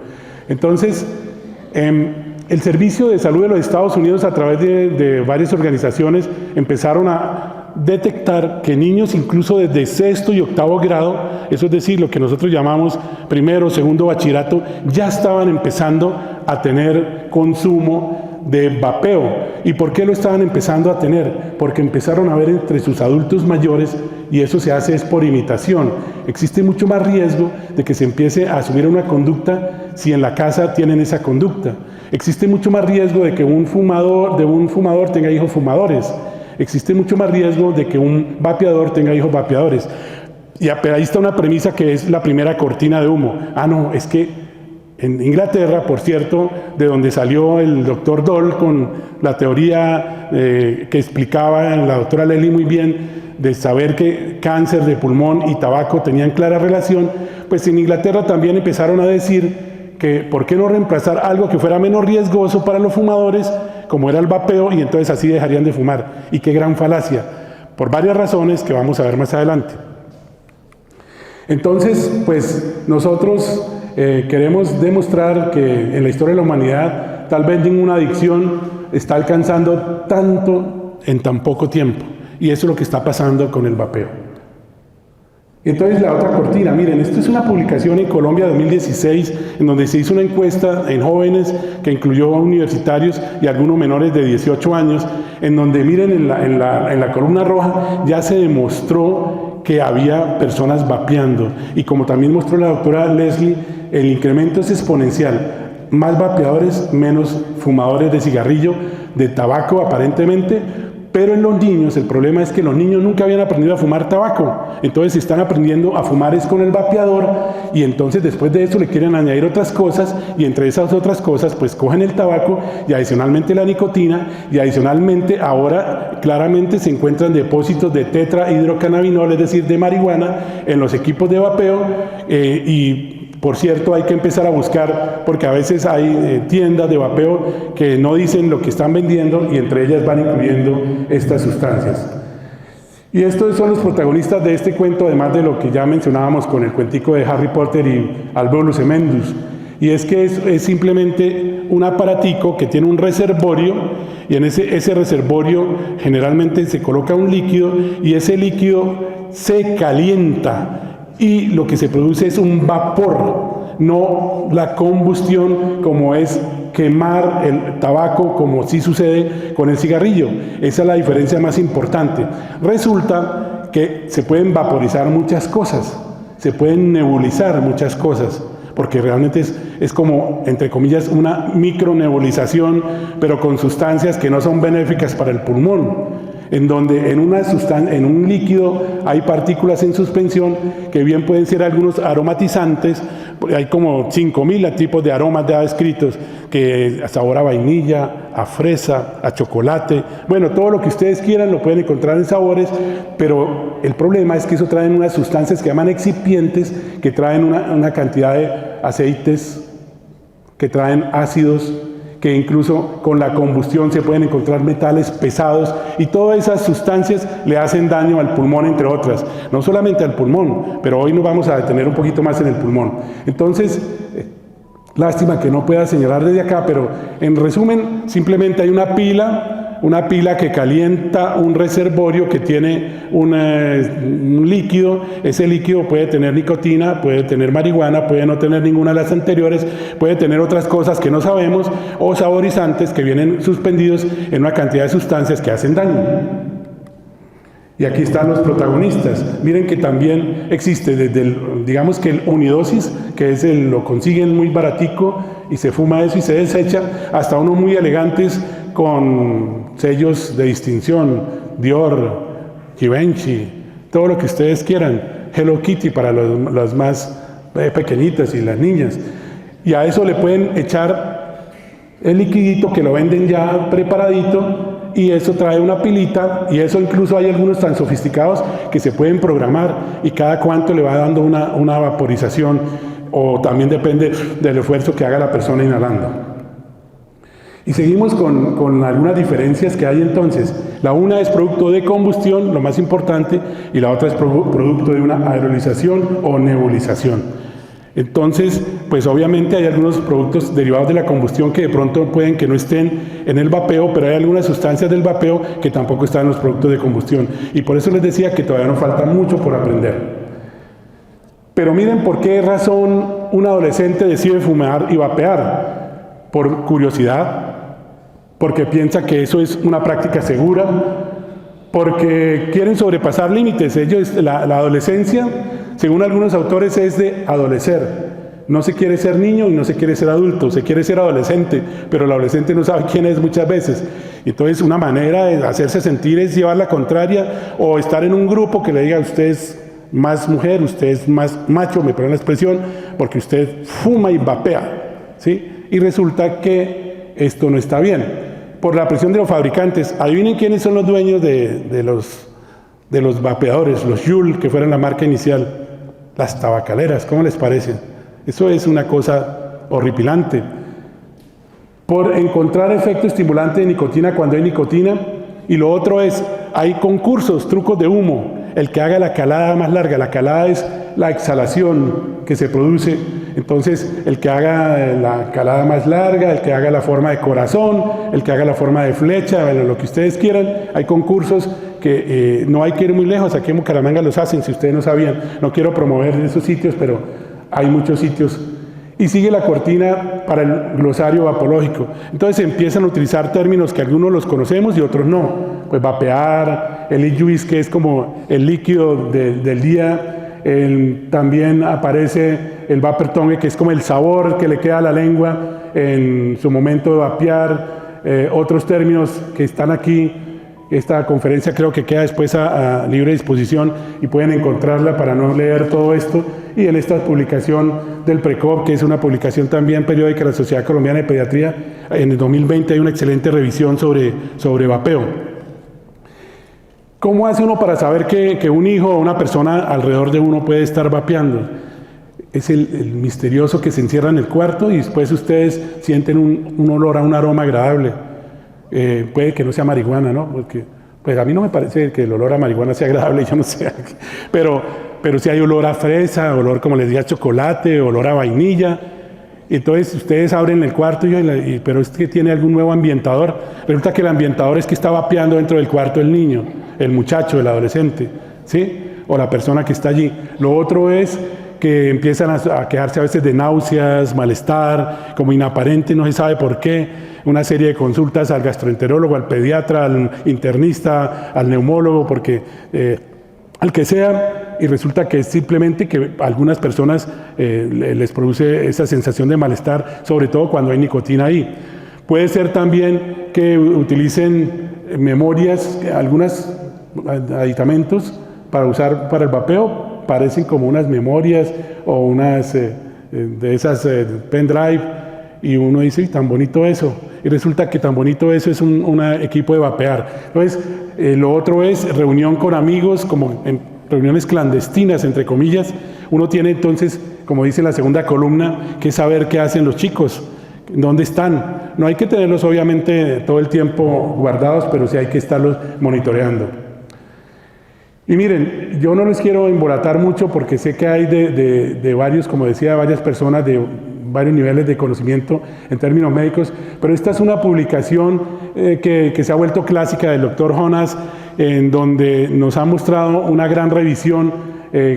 Entonces, el Servicio de Salud de los Estados Unidos, a través de varias organizaciones, empezaron a detectar que niños incluso desde 6º y 8º grado, eso es decir, lo que nosotros llamamos 1º o 2º bachillerato, ya estaban empezando a tener consumo de vapeo. ¿Y por qué lo estaban empezando a tener? Porque empezaron a ver entre sus adultos mayores, y eso se hace es por imitación. Existe mucho más riesgo de que se empiece a asumir una conducta si en la casa tienen esa conducta. Existe mucho más riesgo de que un fumador tenga hijos fumadores. Existe mucho más riesgo de que un vapeador tenga hijos vapeadores. Pero ahí está una premisa que es la primera cortina de humo. No, es que en Inglaterra, por cierto, de donde salió el doctor Doll con la teoría que explicaba la doctora Lely muy bien, de saber que cáncer de pulmón y tabaco tenían clara relación, pues en Inglaterra también empezaron a decir que por qué no reemplazar algo que fuera menos riesgoso para los fumadores, como era el vapeo, y entonces así dejarían de fumar. Y qué gran falacia, por varias razones que vamos a ver más adelante. Entonces, pues nosotros queremos demostrar que en la historia de la humanidad tal vez ninguna adicción está alcanzando tanto en tan poco tiempo, y eso es lo que está pasando con el vapeo. Entonces la otra cortina, miren, esto es una publicación en Colombia de 2016, en donde se hizo una encuesta en jóvenes que incluyó a universitarios y algunos menores de 18 años, en donde miren en la columna roja ya se demostró que había personas vapeando, y como también mostró la doctora Leslie, el incremento es exponencial. Más vapeadores, menos fumadores de cigarrillo, de tabaco aparentemente, pero en los niños el problema es que los niños nunca habían aprendido a fumar tabaco, entonces están aprendiendo a fumar es con el vapeador, y entonces después de eso le quieren añadir otras cosas, y entre esas otras cosas pues cogen el tabaco y adicionalmente la nicotina, y adicionalmente ahora claramente se encuentran depósitos de tetrahidrocannabinol, es decir, de marihuana, en los equipos de vapeo, y por cierto, hay que empezar a buscar, porque a veces hay tiendas de vapeo que no dicen lo que están vendiendo, y entre ellas van incluyendo estas sustancias. Y estos son los protagonistas de este cuento, además de lo que ya mencionábamos con el cuentico de Harry Potter y Alvéolus emendus. Y es que es simplemente un aparatico que tiene un reservorio, y en ese reservorio generalmente se coloca un líquido, y ese líquido se calienta, y lo que se produce es un vapor, no la combustión como es quemar el tabaco, como sí sucede con el cigarrillo. Esa es la diferencia más importante. Resulta que se pueden vaporizar muchas cosas, se pueden nebulizar muchas cosas, porque realmente es como, entre comillas, una micronebulización, pero con sustancias que no son benéficas para el pulmón. en donde en un líquido hay partículas en suspensión que bien pueden ser algunos aromatizantes. Hay como 5.000 tipos de aromas ya descritos, que sabor a vainilla, a fresa, a chocolate, bueno, todo lo que ustedes quieran lo pueden encontrar en sabores, pero el problema es que eso traen unas sustancias que llaman excipientes, que traen una cantidad de aceites, que traen ácidos, que incluso con la combustión se pueden encontrar metales pesados, y todas esas sustancias le hacen daño al pulmón, entre otras. No solamente al pulmón, pero hoy nos vamos a detener un poquito más en el pulmón. Entonces, lástima que no pueda señalar desde acá, pero en resumen, simplemente hay una pila que calienta un reservorio que tiene un líquido. Ese líquido puede tener nicotina, puede tener marihuana, puede no tener ninguna de las anteriores, puede tener otras cosas que no sabemos, o saborizantes que vienen suspendidos en una cantidad de sustancias que hacen daño. Y aquí están los protagonistas. Miren que también existe desde digamos que el unidosis, que es lo consiguen muy baratico y se fuma eso y se desecha, hasta unos muy elegantes con sellos de distinción, Dior, Givenchy, todo lo que ustedes quieran, Hello Kitty para las más pequeñitas y las niñas. Y a eso le pueden echar el liquidito que lo venden ya preparadito, y eso trae una pilita, y eso incluso hay algunos tan sofisticados que se pueden programar, y cada cuánto le va dando una vaporización, o también depende del esfuerzo que haga la persona inhalando. Y seguimos con algunas diferencias que hay entonces. La una es producto de combustión, lo más importante, y la otra es producto de una aerolización o nebulización. Entonces, pues obviamente hay algunos productos derivados de la combustión que de pronto pueden que no estén en el vapeo, pero hay algunas sustancias del vapeo que tampoco están en los productos de combustión. Y por eso les decía que todavía nos falta mucho por aprender. Pero miren por qué razón un adolescente decide fumar y vapear. Por curiosidad, porque piensa que eso es una práctica segura, porque quieren sobrepasar límites. La adolescencia, según algunos autores, es de adolecer. No se quiere ser niño y no se quiere ser adulto, se quiere ser adolescente, pero el adolescente no sabe quién es muchas veces. Entonces, una manera de hacerse sentir es llevar la contraria, o estar en un grupo que le diga: usted es más mujer, usted es más macho, me perdonan la expresión, porque usted fuma y vapea, ¿sí? Y resulta que esto no está bien. Por la presión de los fabricantes. Adivinen quiénes son los dueños de los vapeadores, los Juul, que fueron la marca inicial. Las tabacaleras, ¿cómo les parece? Eso es una cosa horripilante. Por encontrar efecto estimulante de nicotina cuando hay nicotina. Y lo otro es, hay concursos, trucos de humo. El que haga la calada más larga, la calada es la exhalación que se produce. Entonces, el que haga la calada más larga, el que haga la forma de corazón, el que haga la forma de flecha, lo que ustedes quieran. Hay concursos que no hay que ir muy lejos, aquí en Bucaramanga los hacen, si ustedes no sabían. No quiero promover esos sitios, pero hay muchos sitios. Y sigue la cortina para el glosario vapológico. Entonces empiezan a utilizar términos que algunos los conocemos y otros no. Pues vapear, el e-juice, que es como el líquido del día. También aparece el vapor tongue, que es como el sabor que le queda a la lengua en su momento de vapear. Otros términos que están aquí. Esta conferencia creo que queda después a libre disposición y pueden encontrarla para no leer todo esto. Y en esta publicación del PRECOP, que es una publicación también periódica de la Sociedad Colombiana de Pediatría, en el 2020 hay una excelente revisión sobre vapeo. ¿Cómo hace uno para saber que un hijo o una persona alrededor de uno puede estar vapeando? Es el misterioso que se encierra en el cuarto y después ustedes sienten un olor, un aroma agradable. Puede que no sea marihuana, ¿no? Porque pues a mí no me parece que el olor a marihuana sea agradable, yo no sé. Pero sí hay olor a fresa, olor, como les decía, a chocolate, olor a vainilla. Entonces ustedes abren el cuarto, pero es que tiene algún nuevo ambientador. Resulta que el ambientador es que está vapeando dentro del cuarto el niño, el muchacho, el adolescente, ¿sí? O la persona que está allí. Lo otro es que empiezan a quejarse a veces de náuseas, malestar, como inaparente, no se sabe por qué. Una serie de consultas al gastroenterólogo, al pediatra, al internista, al neumólogo, porque al que sea, y resulta que es simplemente que a algunas personas les produce esa sensación de malestar, sobre todo cuando hay nicotina ahí. Puede ser también que utilicen memorias, algunos aditamentos para usar para el vapeo, parecen como unas memorias o unas de esas pendrive, y uno dice, tan bonito eso, y resulta que tan bonito eso es un equipo de vapear. Entonces, lo otro es reunión con amigos, como en reuniones clandestinas, entre comillas. Uno tiene entonces, como dice la segunda columna, que saber qué hacen los chicos, dónde están. No hay que tenerlos obviamente todo el tiempo guardados, pero sí hay que estarlos monitoreando. Y miren, yo no les quiero embolatar mucho porque sé que hay de varios, como decía, varias personas de varios niveles de conocimiento en términos médicos, pero esta es una publicación que se ha vuelto clásica del doctor Jonas, en donde nos ha mostrado una gran revisión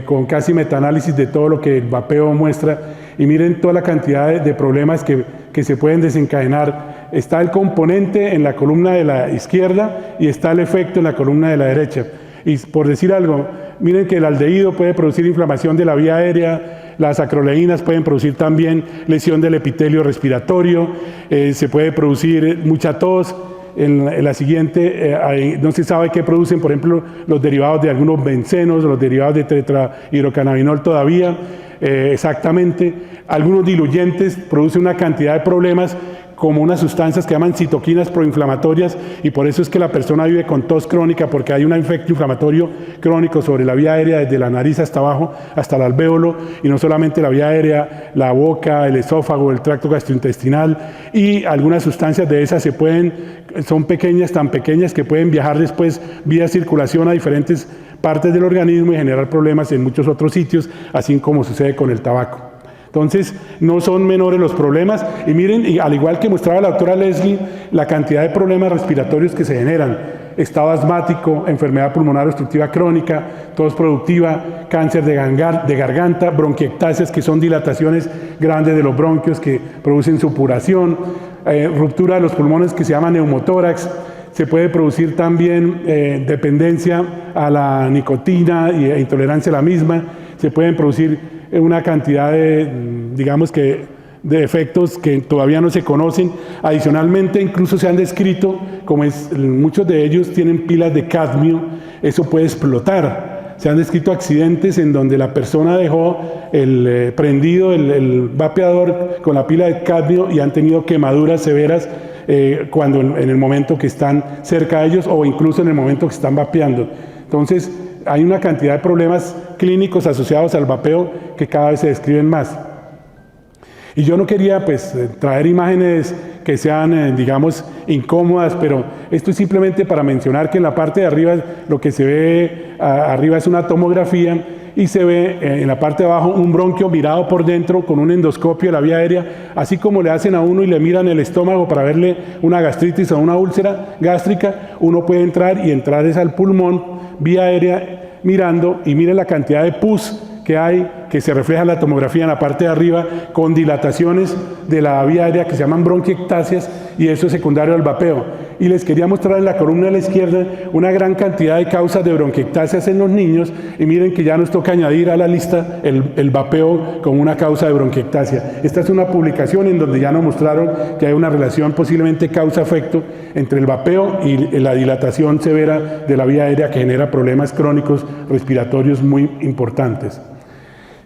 con casi metaanálisis de todo lo que el vapeo muestra, y miren toda la cantidad de problemas que se pueden desencadenar. Está el componente en la columna de la izquierda y está el efecto en la columna de la derecha. Y por decir algo, miren que el aldehído puede producir inflamación de la vía aérea, las acroleínas pueden producir también lesión del epitelio respiratorio, se puede producir mucha tos. En la siguiente, no se sabe qué producen, por ejemplo, los derivados de algunos bencenos, los derivados de tetrahidrocannabinol todavía, exactamente. Algunos diluyentes producen una cantidad de problemas, como unas sustancias que llaman citoquinas proinflamatorias, y por eso es que la persona vive con tos crónica, porque hay un efecto inflamatorio crónico sobre la vía aérea desde la nariz hasta abajo, hasta el alvéolo, y no solamente la vía aérea, la boca, el esófago, el tracto gastrointestinal, y algunas sustancias de esas son pequeñas, tan pequeñas que pueden viajar después vía circulación a diferentes partes del organismo y generar problemas en muchos otros sitios, así como sucede con el tabaco. Entonces, no son menores los problemas, y miren, y al igual que mostraba la doctora Leslie, la cantidad de problemas respiratorios que se generan: estado asmático, enfermedad pulmonar obstructiva crónica, tos productiva, cáncer de garganta, bronquiectasias, que son dilataciones grandes de los bronquios que producen supuración, ruptura de los pulmones que se llama neumotórax. Se puede producir también dependencia a la nicotina e intolerancia a la misma. Se pueden producir una cantidad de efectos que todavía no se conocen. Adicionalmente, incluso se han descrito, muchos de ellos tienen pilas de cadmio, eso puede explotar. Se han descrito accidentes en donde la persona dejó prendido el vapeador con la pila de cadmio y han tenido quemaduras severas cuando en el momento que están cerca de ellos, o incluso en el momento que están vapeando. Entonces, hay una cantidad de problemas clínicos asociados al vapeo que cada vez se describen más. Y yo no quería traer imágenes que sean, incómodas, pero esto es simplemente para mencionar que en la parte de arriba lo que se ve arriba es una tomografía, y se ve en la parte de abajo un bronquio mirado por dentro con un endoscopio de la vía aérea, así como le hacen a uno y le miran el estómago para verle una gastritis o una úlcera gástrica. Uno puede entrar es al pulmón, vía aérea, mirando, y mire la cantidad de pus que hay, que se refleja en la tomografía en la parte de arriba, con dilataciones de la vía aérea que se llaman bronquiectasias, y eso es secundario al vapeo. Y les quería mostrar en la columna de la izquierda una gran cantidad de causas de bronquiectasias en los niños, y miren que ya nos toca añadir a la lista el vapeo como una causa de bronquiectasia. Esta es una publicación en donde ya nos mostraron que hay una relación, posiblemente causa-efecto, entre el vapeo y la dilatación severa de la vía aérea, que genera problemas crónicos respiratorios muy importantes.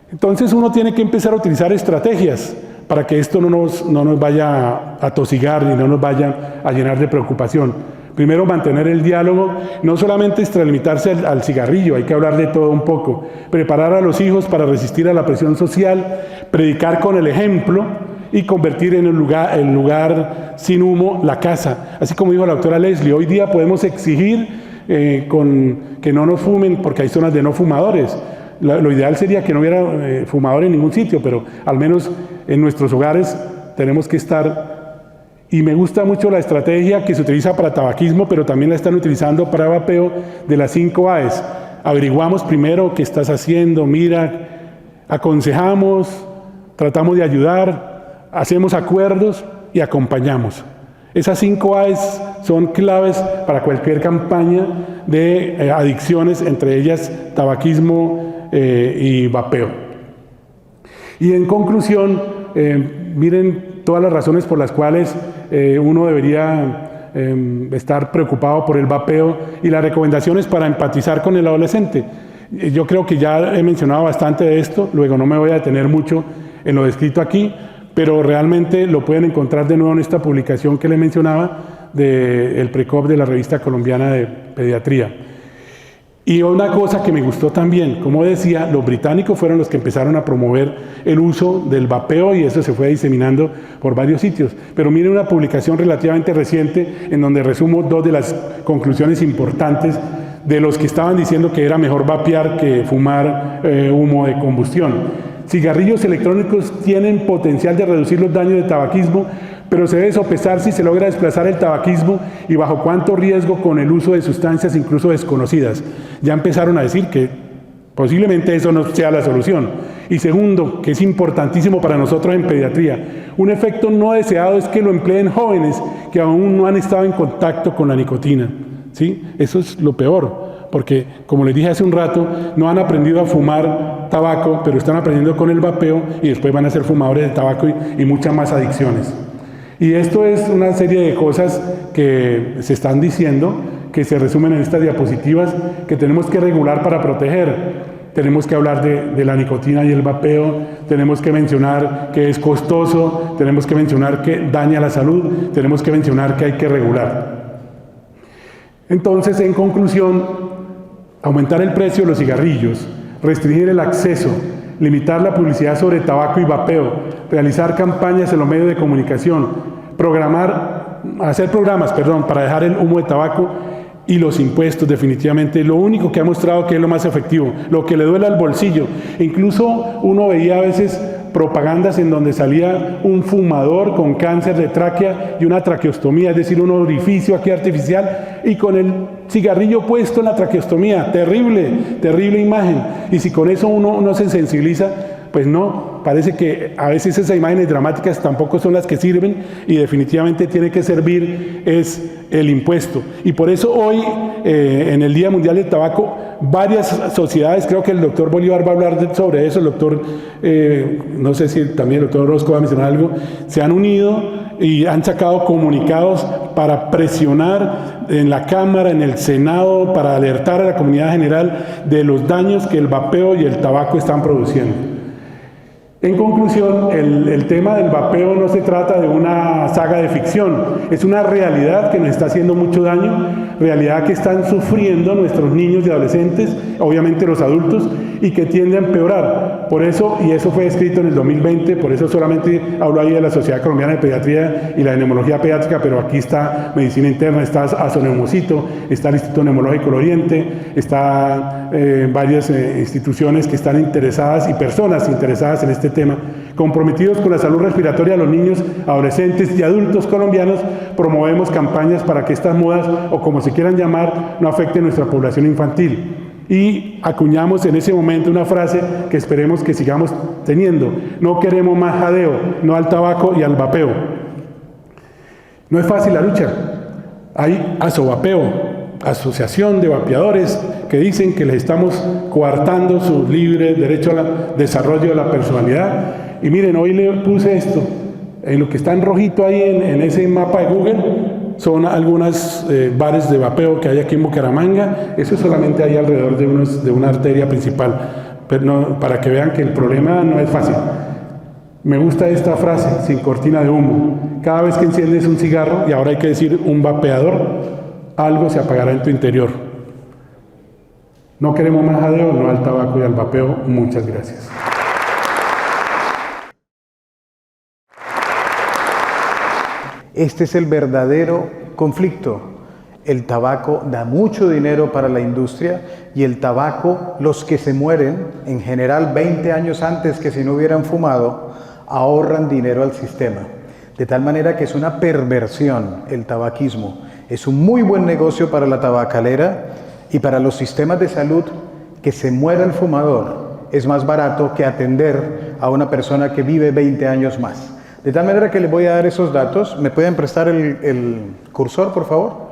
Entonces uno tiene que empezar a utilizar estrategias para que esto no nos vaya a atosigar y no nos vaya a llenar de preocupación. Primero, mantener el diálogo, no solamente extralimitarse al cigarrillo, hay que hablar de todo un poco. Preparar a los hijos para resistir a la presión social, predicar con el ejemplo y convertir en el lugar sin humo la casa. Así como dijo la doctora Leslie, hoy día podemos exigir que no nos fumen porque hay zonas de no fumadores. Lo ideal sería que no hubiera fumador en ningún sitio, pero al menos en nuestros hogares tenemos que estar. Y me gusta mucho la estrategia que se utiliza para tabaquismo, pero también la están utilizando para vapeo, de las 5 A's. Averiguamos primero qué estás haciendo, mira, aconsejamos, tratamos de ayudar, hacemos acuerdos y acompañamos. Esas 5 A's son claves para cualquier campaña de adicciones, entre ellas tabaquismo y vapeo. Y en conclusión, miren todas las razones por las cuales uno debería estar preocupado por el vapeo y las recomendaciones para empatizar con el adolescente. Yo creo que ya he mencionado bastante de esto, luego no me voy a detener mucho en lo descrito aquí, pero realmente lo pueden encontrar de nuevo en esta publicación que le mencionaba del PRECOP de la Revista Colombiana de Pediatría. Y una cosa que me gustó también, como decía, los británicos fueron los que empezaron a promover el uso del vapeo y eso se fue diseminando por varios sitios. Pero miren una publicación relativamente reciente en donde resumo dos de las conclusiones importantes de los que estaban diciendo que era mejor vapear que fumar humo de combustión. Cigarrillos electrónicos tienen potencial de reducir los daños del tabaquismo, pero se debe sopesar si se logra desplazar el tabaquismo y bajo cuánto riesgo con el uso de sustancias incluso desconocidas. Ya empezaron a decir que posiblemente eso no sea la solución. Y segundo, que es importantísimo para nosotros en pediatría, un efecto no deseado es que lo empleen jóvenes que aún no han estado en contacto con la nicotina, ¿sí? Eso es lo peor. Porque, como les dije hace un rato, no han aprendido a fumar tabaco, pero están aprendiendo con el vapeo y después van a ser fumadores de tabaco y muchas más adicciones. Y esto es una serie de cosas que se están diciendo, que se resumen en estas diapositivas, que tenemos que regular para proteger. Tenemos que hablar de la nicotina y el vapeo, tenemos que mencionar que es costoso, tenemos que mencionar que daña la salud, tenemos que mencionar que hay que regular. Entonces, en conclusión, aumentar el precio de los cigarrillos, restringir el acceso, limitar la publicidad sobre tabaco y vapeo, realizar campañas en los medios de comunicación, hacer programas para dejar el humo de tabaco y los impuestos, definitivamente, lo único que ha mostrado que es lo más efectivo, lo que le duele al bolsillo. Incluso uno veía a veces propagandas en donde salía un fumador con cáncer de tráquea y una traqueostomía, es decir, un orificio aquí artificial y con el cigarrillo puesto en la traqueostomía. Terrible, terrible imagen. Y si con eso uno se sensibiliza, pues no, parece que a veces esas imágenes dramáticas tampoco son las que sirven y definitivamente tiene que servir es el impuesto. Y por eso hoy, en el Día Mundial del Tabaco, varias sociedades, creo que el doctor Bolívar va a hablar sobre eso, el doctor, no sé si también el doctor Orozco va a mencionar algo, se han unido y han sacado comunicados para presionar en la Cámara, en el Senado, para alertar a la comunidad general de los daños que el vapeo y el tabaco están produciendo. En conclusión, el tema del vapeo no se trata de una saga de ficción, es una realidad que nos está haciendo mucho daño, realidad que están sufriendo nuestros niños y adolescentes, obviamente los adultos, y que tiende a empeorar. Por eso, y eso fue escrito en el 2020, por eso solamente hablo ahí de la Sociedad Colombiana de Pediatría y la de Neumología Pediátrica, pero aquí está Medicina Interna, está Asoneumocito, está el Instituto Neumológico del Oriente, está varias instituciones que están interesadas y personas interesadas en este tema, comprometidos con la salud respiratoria de los niños, adolescentes y adultos colombianos. Promovemos campañas para que estas modas, o como se quieran llamar, no afecten nuestra población infantil. Y acuñamos en ese momento una frase que esperemos que sigamos teniendo: no queremos más jadeo, no al tabaco y al vapeo. No es fácil la lucha. Hay Asobapeo, Asociación de Vapeadores, que dicen que les estamos coartando su libre derecho al desarrollo de la personalidad. Y miren, hoy le puse esto, en lo que está en rojito ahí en ese mapa de Google, son algunos bares de vapeo que hay aquí en Bucaramanga. Eso solamente hay alrededor de una arteria principal, pero no, para que vean que el problema no es fácil. Me gusta esta frase: sin cortina de humo. Cada vez que enciendes un cigarro, y ahora hay que decir un vapeador, algo se apagará en tu interior. No queremos más jadeo, no al tabaco y al vapeo. Muchas gracias. Este es el verdadero conflicto. El tabaco da mucho dinero para la industria y el tabaco, los que se mueren, en general 20 años antes que si no hubieran fumado, ahorran dinero al sistema. De tal manera que es una perversión el tabaquismo. Es un muy buen negocio para la tabacalera y para los sistemas de salud. Que se muera el fumador es más barato que atender a una persona que vive 20 años más. De tal manera que les voy a dar esos datos. ¿Me pueden prestar el cursor, por favor?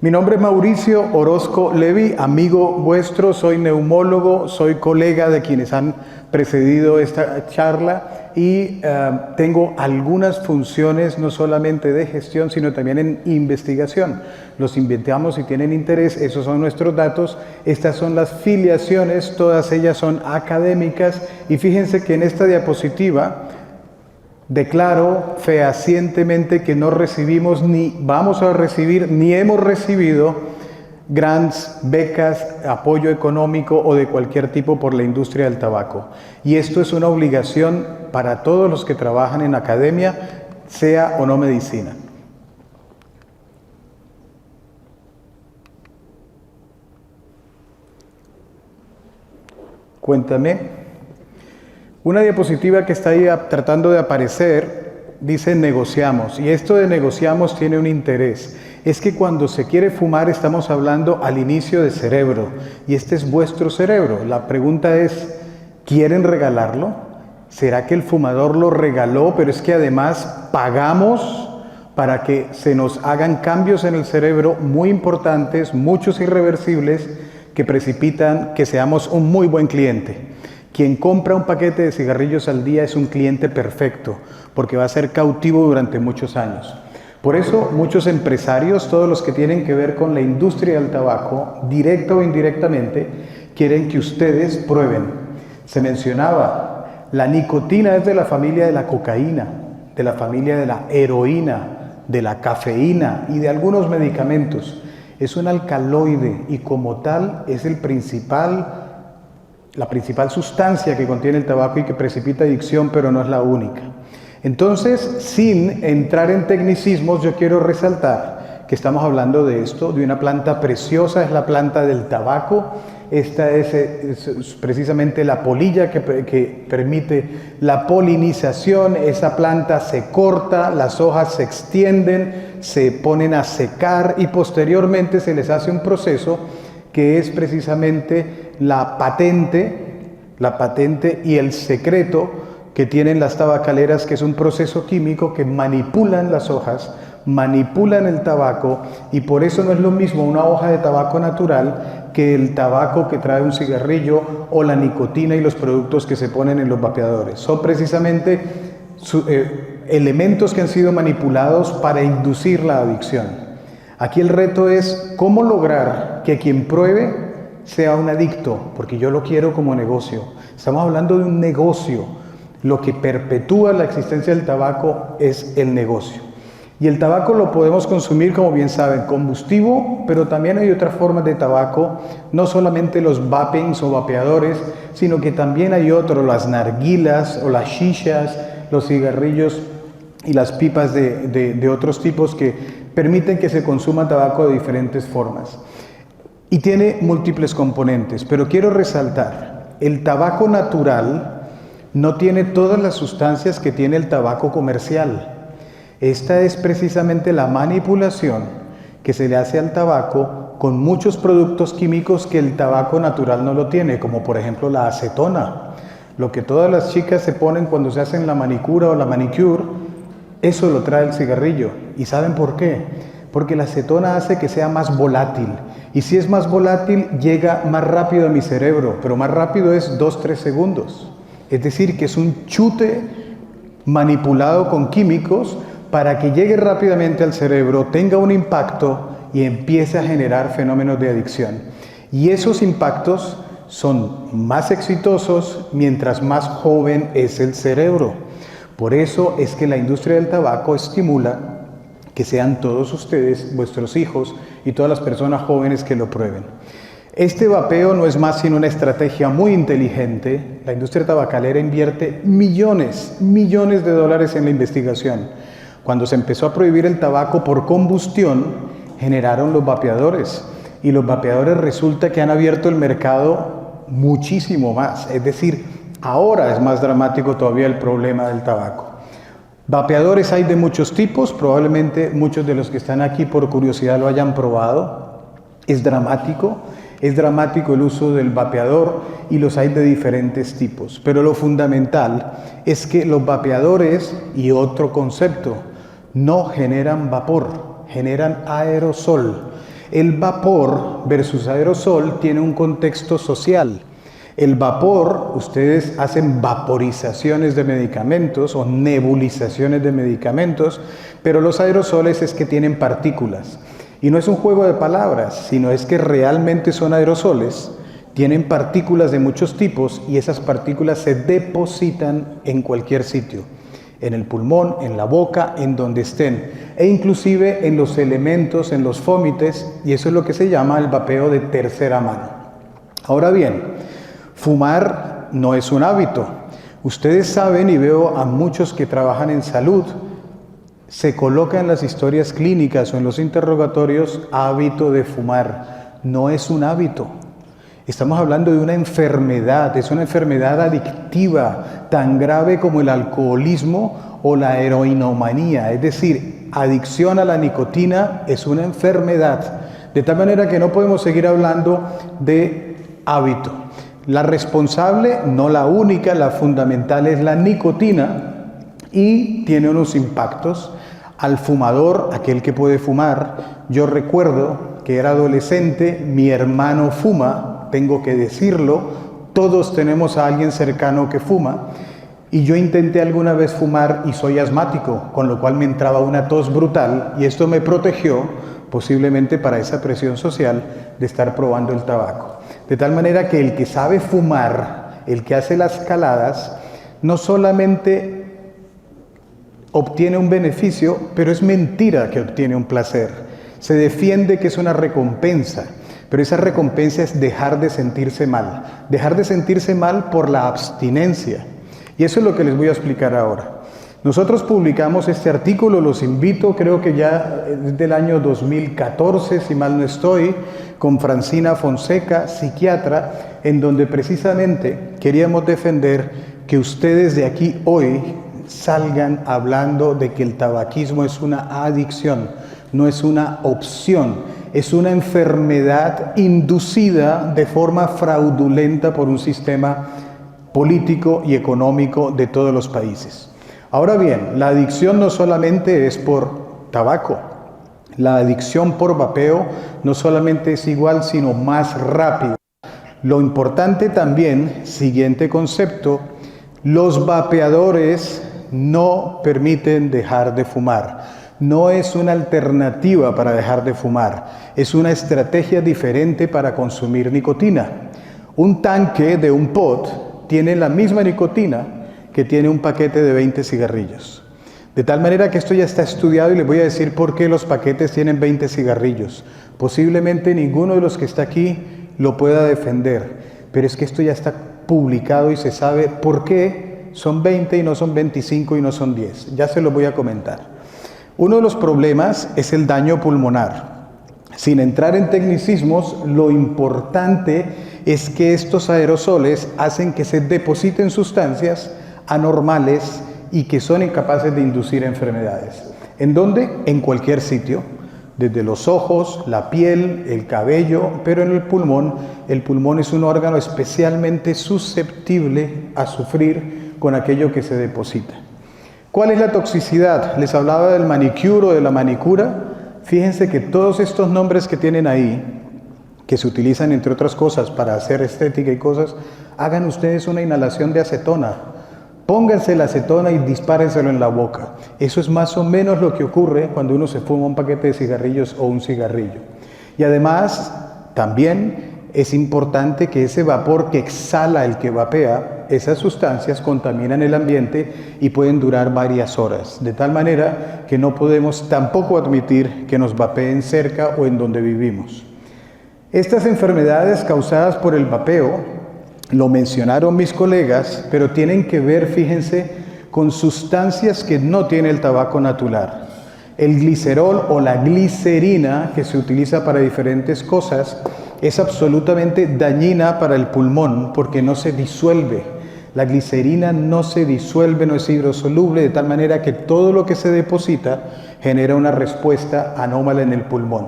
Mi nombre es Mauricio Orozco Levi, amigo vuestro, soy neumólogo, soy colega de quienes han precedido esta charla y tengo algunas funciones no solamente de gestión, sino también en investigación. Los invitamos si tienen interés, esos son nuestros datos, estas son las filiaciones, todas ellas son académicas y fíjense que en esta diapositiva declaro fehacientemente que no recibimos ni vamos a recibir ni hemos recibido grants, becas, apoyo económico o de cualquier tipo por la industria del tabaco. Y esto es una obligación para todos los que trabajan en academia, sea o no medicina. Cuéntame. Una diapositiva que está ahí tratando de aparecer dice negociamos, y esto de negociamos tiene un interés. Es que cuando se quiere fumar estamos hablando al inicio de cerebro, y este es vuestro cerebro. La pregunta es, ¿quieren regalarlo? ¿Será que el fumador lo regaló, pero es que además pagamos para que se nos hagan cambios en el cerebro muy importantes, muchos irreversibles, que precipitan que seamos un muy buen cliente? Quien compra un paquete de cigarrillos al día es un cliente perfecto, porque va a ser cautivo durante muchos años. Por eso, muchos empresarios, todos los que tienen que ver con la industria del tabaco, directa o indirectamente, quieren que ustedes prueben. Se mencionaba, la nicotina es de la familia de la cocaína, de la familia de la heroína, de la cafeína y de algunos medicamentos. Es un alcaloide y como tal es la principal sustancia que contiene el tabaco y que precipita adicción, pero no es la única. Entonces, sin entrar en tecnicismos, yo quiero resaltar que estamos hablando de esto, de una planta preciosa, es la planta del tabaco. Esta es precisamente la polilla que permite la polinización. Esa planta se corta, las hojas se extienden, se ponen a secar y posteriormente se les hace un proceso que es precisamente la patente y el secreto que tienen las tabacaleras, que es un proceso químico que manipulan las hojas, manipulan el tabaco, y por eso no es lo mismo una hoja de tabaco natural que el tabaco que trae un cigarrillo o la nicotina y los productos que se ponen en los vapeadores. Son precisamente elementos que han sido manipulados para inducir la adicción. Aquí el reto es cómo lograr que quien pruebe sea un adicto, porque yo lo quiero como negocio. Estamos hablando de un negocio. Lo que perpetúa la existencia del tabaco es el negocio. Y el tabaco lo podemos consumir, como bien saben, combustivo, pero también hay otras formas de tabaco, no solamente los vapings o vapeadores, sino que también hay otros, las narguilas o las shishas, los cigarrillos y las pipas de otros tipos que permiten que se consuma tabaco de diferentes formas. Y tiene múltiples componentes, pero quiero resaltar, el tabaco natural no tiene todas las sustancias que tiene el tabaco comercial. Esta es precisamente la manipulación que se le hace al tabaco con muchos productos químicos que el tabaco natural no lo tiene, como por ejemplo la acetona. Lo que todas las chicas se ponen cuando se hacen la manicura o la manicure, eso lo trae el cigarrillo. ¿Y saben por qué? Porque la acetona hace que sea más volátil. Y si es más volátil, llega más rápido a mi cerebro, pero más rápido es 2-3 segundos. Es decir, que es un chute manipulado con químicos para que llegue rápidamente al cerebro, tenga un impacto y empiece a generar fenómenos de adicción. Y esos impactos son más exitosos mientras más joven es el cerebro. Por eso es que la industria del tabaco estimula que sean todos ustedes, vuestros hijos y todas las personas jóvenes que lo prueben. Este vapeo no es más sino una estrategia muy inteligente. La industria tabacalera invierte millones de dólares en la investigación. Cuando se empezó a prohibir el tabaco por combustión, generaron los vapeadores. Y los vapeadores resulta que han abierto el mercado muchísimo más. Es decir, ahora es más dramático todavía el problema del tabaco. Vapeadores hay de muchos tipos, probablemente muchos de los que están aquí por curiosidad lo hayan probado. Es dramático el uso del vapeador y los hay de diferentes tipos. Pero lo fundamental es que los vapeadores, y otro concepto, no generan vapor, generan aerosol. El vapor versus aerosol tiene un contexto social. El vapor, ustedes hacen vaporizaciones de medicamentos o nebulizaciones de medicamentos, pero los aerosoles es que tienen partículas. Y no es un juego de palabras, sino es que realmente son aerosoles, tienen partículas de muchos tipos y esas partículas se depositan en cualquier sitio, en el pulmón, en la boca, en donde estén, e inclusive en los elementos, en los fómites, y eso es lo que se llama el vapeo de tercera mano. Ahora bien, fumar no es un hábito. Ustedes saben, y veo a muchos que trabajan en salud, se coloca en las historias clínicas o en los interrogatorios hábito de fumar. No es un hábito. Estamos hablando de una enfermedad, es una enfermedad adictiva, tan grave como el alcoholismo o la heroinomanía. Es decir, adicción a la nicotina es una enfermedad. De tal manera que no podemos seguir hablando de hábito. La responsable, no la única, la fundamental es la nicotina y tiene unos impactos. Al fumador, aquel que puede fumar, yo recuerdo que era adolescente, mi hermano fuma, tengo que decirlo, todos tenemos a alguien cercano que fuma, y yo intenté alguna vez fumar y soy asmático, con lo cual me entraba una tos brutal y esto me protegió posiblemente para esa presión social de estar probando el tabaco. De tal manera que el que sabe fumar, el que hace las caladas, no solamente obtiene un beneficio, pero es mentira que obtiene un placer. Se defiende que es una recompensa, pero esa recompensa es dejar de sentirse mal por la abstinencia. Y eso es lo que les voy a explicar ahora. Nosotros publicamos este artículo, los invito, creo que ya es del año 2014, si mal no estoy, con Francina Fonseca, psiquiatra, en donde precisamente queríamos defender que ustedes de aquí hoy salgan hablando de que el tabaquismo es una adicción, no es una opción, es una enfermedad inducida de forma fraudulenta por un sistema político y económico de todos los países. Ahora bien, la adicción no solamente es por tabaco, la adicción por vapeo no solamente es igual, sino más rápida. Lo importante también, siguiente concepto, los vapeadores no permiten dejar de fumar. No es una alternativa para dejar de fumar, es una estrategia diferente para consumir nicotina. Un tanque de un pot tiene la misma nicotina que tiene un paquete de 20 cigarrillos. De tal manera que esto ya está estudiado y les voy a decir por qué los paquetes tienen 20 cigarrillos. Posiblemente ninguno de los que está aquí lo pueda defender, pero es que esto ya está publicado y se sabe por qué son 20 y no son 25 y no son 10. Ya se los voy a comentar. Uno de los problemas es el daño pulmonar. Sin entrar en tecnicismos, lo importante es que estos aerosoles hacen que se depositen sustancias anormales y que son incapaces de inducir enfermedades. ¿En dónde? En cualquier sitio, desde los ojos, la piel, el cabello, pero en el pulmón es un órgano especialmente susceptible a sufrir con aquello que se deposita. ¿Cuál es la toxicidad? Les hablaba del manicure o de la manicura. Fíjense que todos estos nombres que tienen ahí, que se utilizan entre otras cosas para hacer estética y cosas, hagan ustedes una inhalación de acetona. Pónganse la acetona y dispárenselo en la boca. Eso es más o menos lo que ocurre cuando uno se fuma un paquete de cigarrillos o un cigarrillo. Y además, también es importante que ese vapor que exhala el que vapea, esas sustancias contaminan el ambiente y pueden durar varias horas. De tal manera que no podemos tampoco admitir que nos vapeen cerca o en donde vivimos. Estas enfermedades causadas por el vapeo, lo mencionaron mis colegas, pero tienen que ver, fíjense, con sustancias que no tiene el tabaco natural. El glicerol o la glicerina, que se utiliza para diferentes cosas, es absolutamente dañina para el pulmón porque no se disuelve. La glicerina no se disuelve, no es hidrosoluble, de tal manera que todo lo que se deposita genera una respuesta anómala en el pulmón.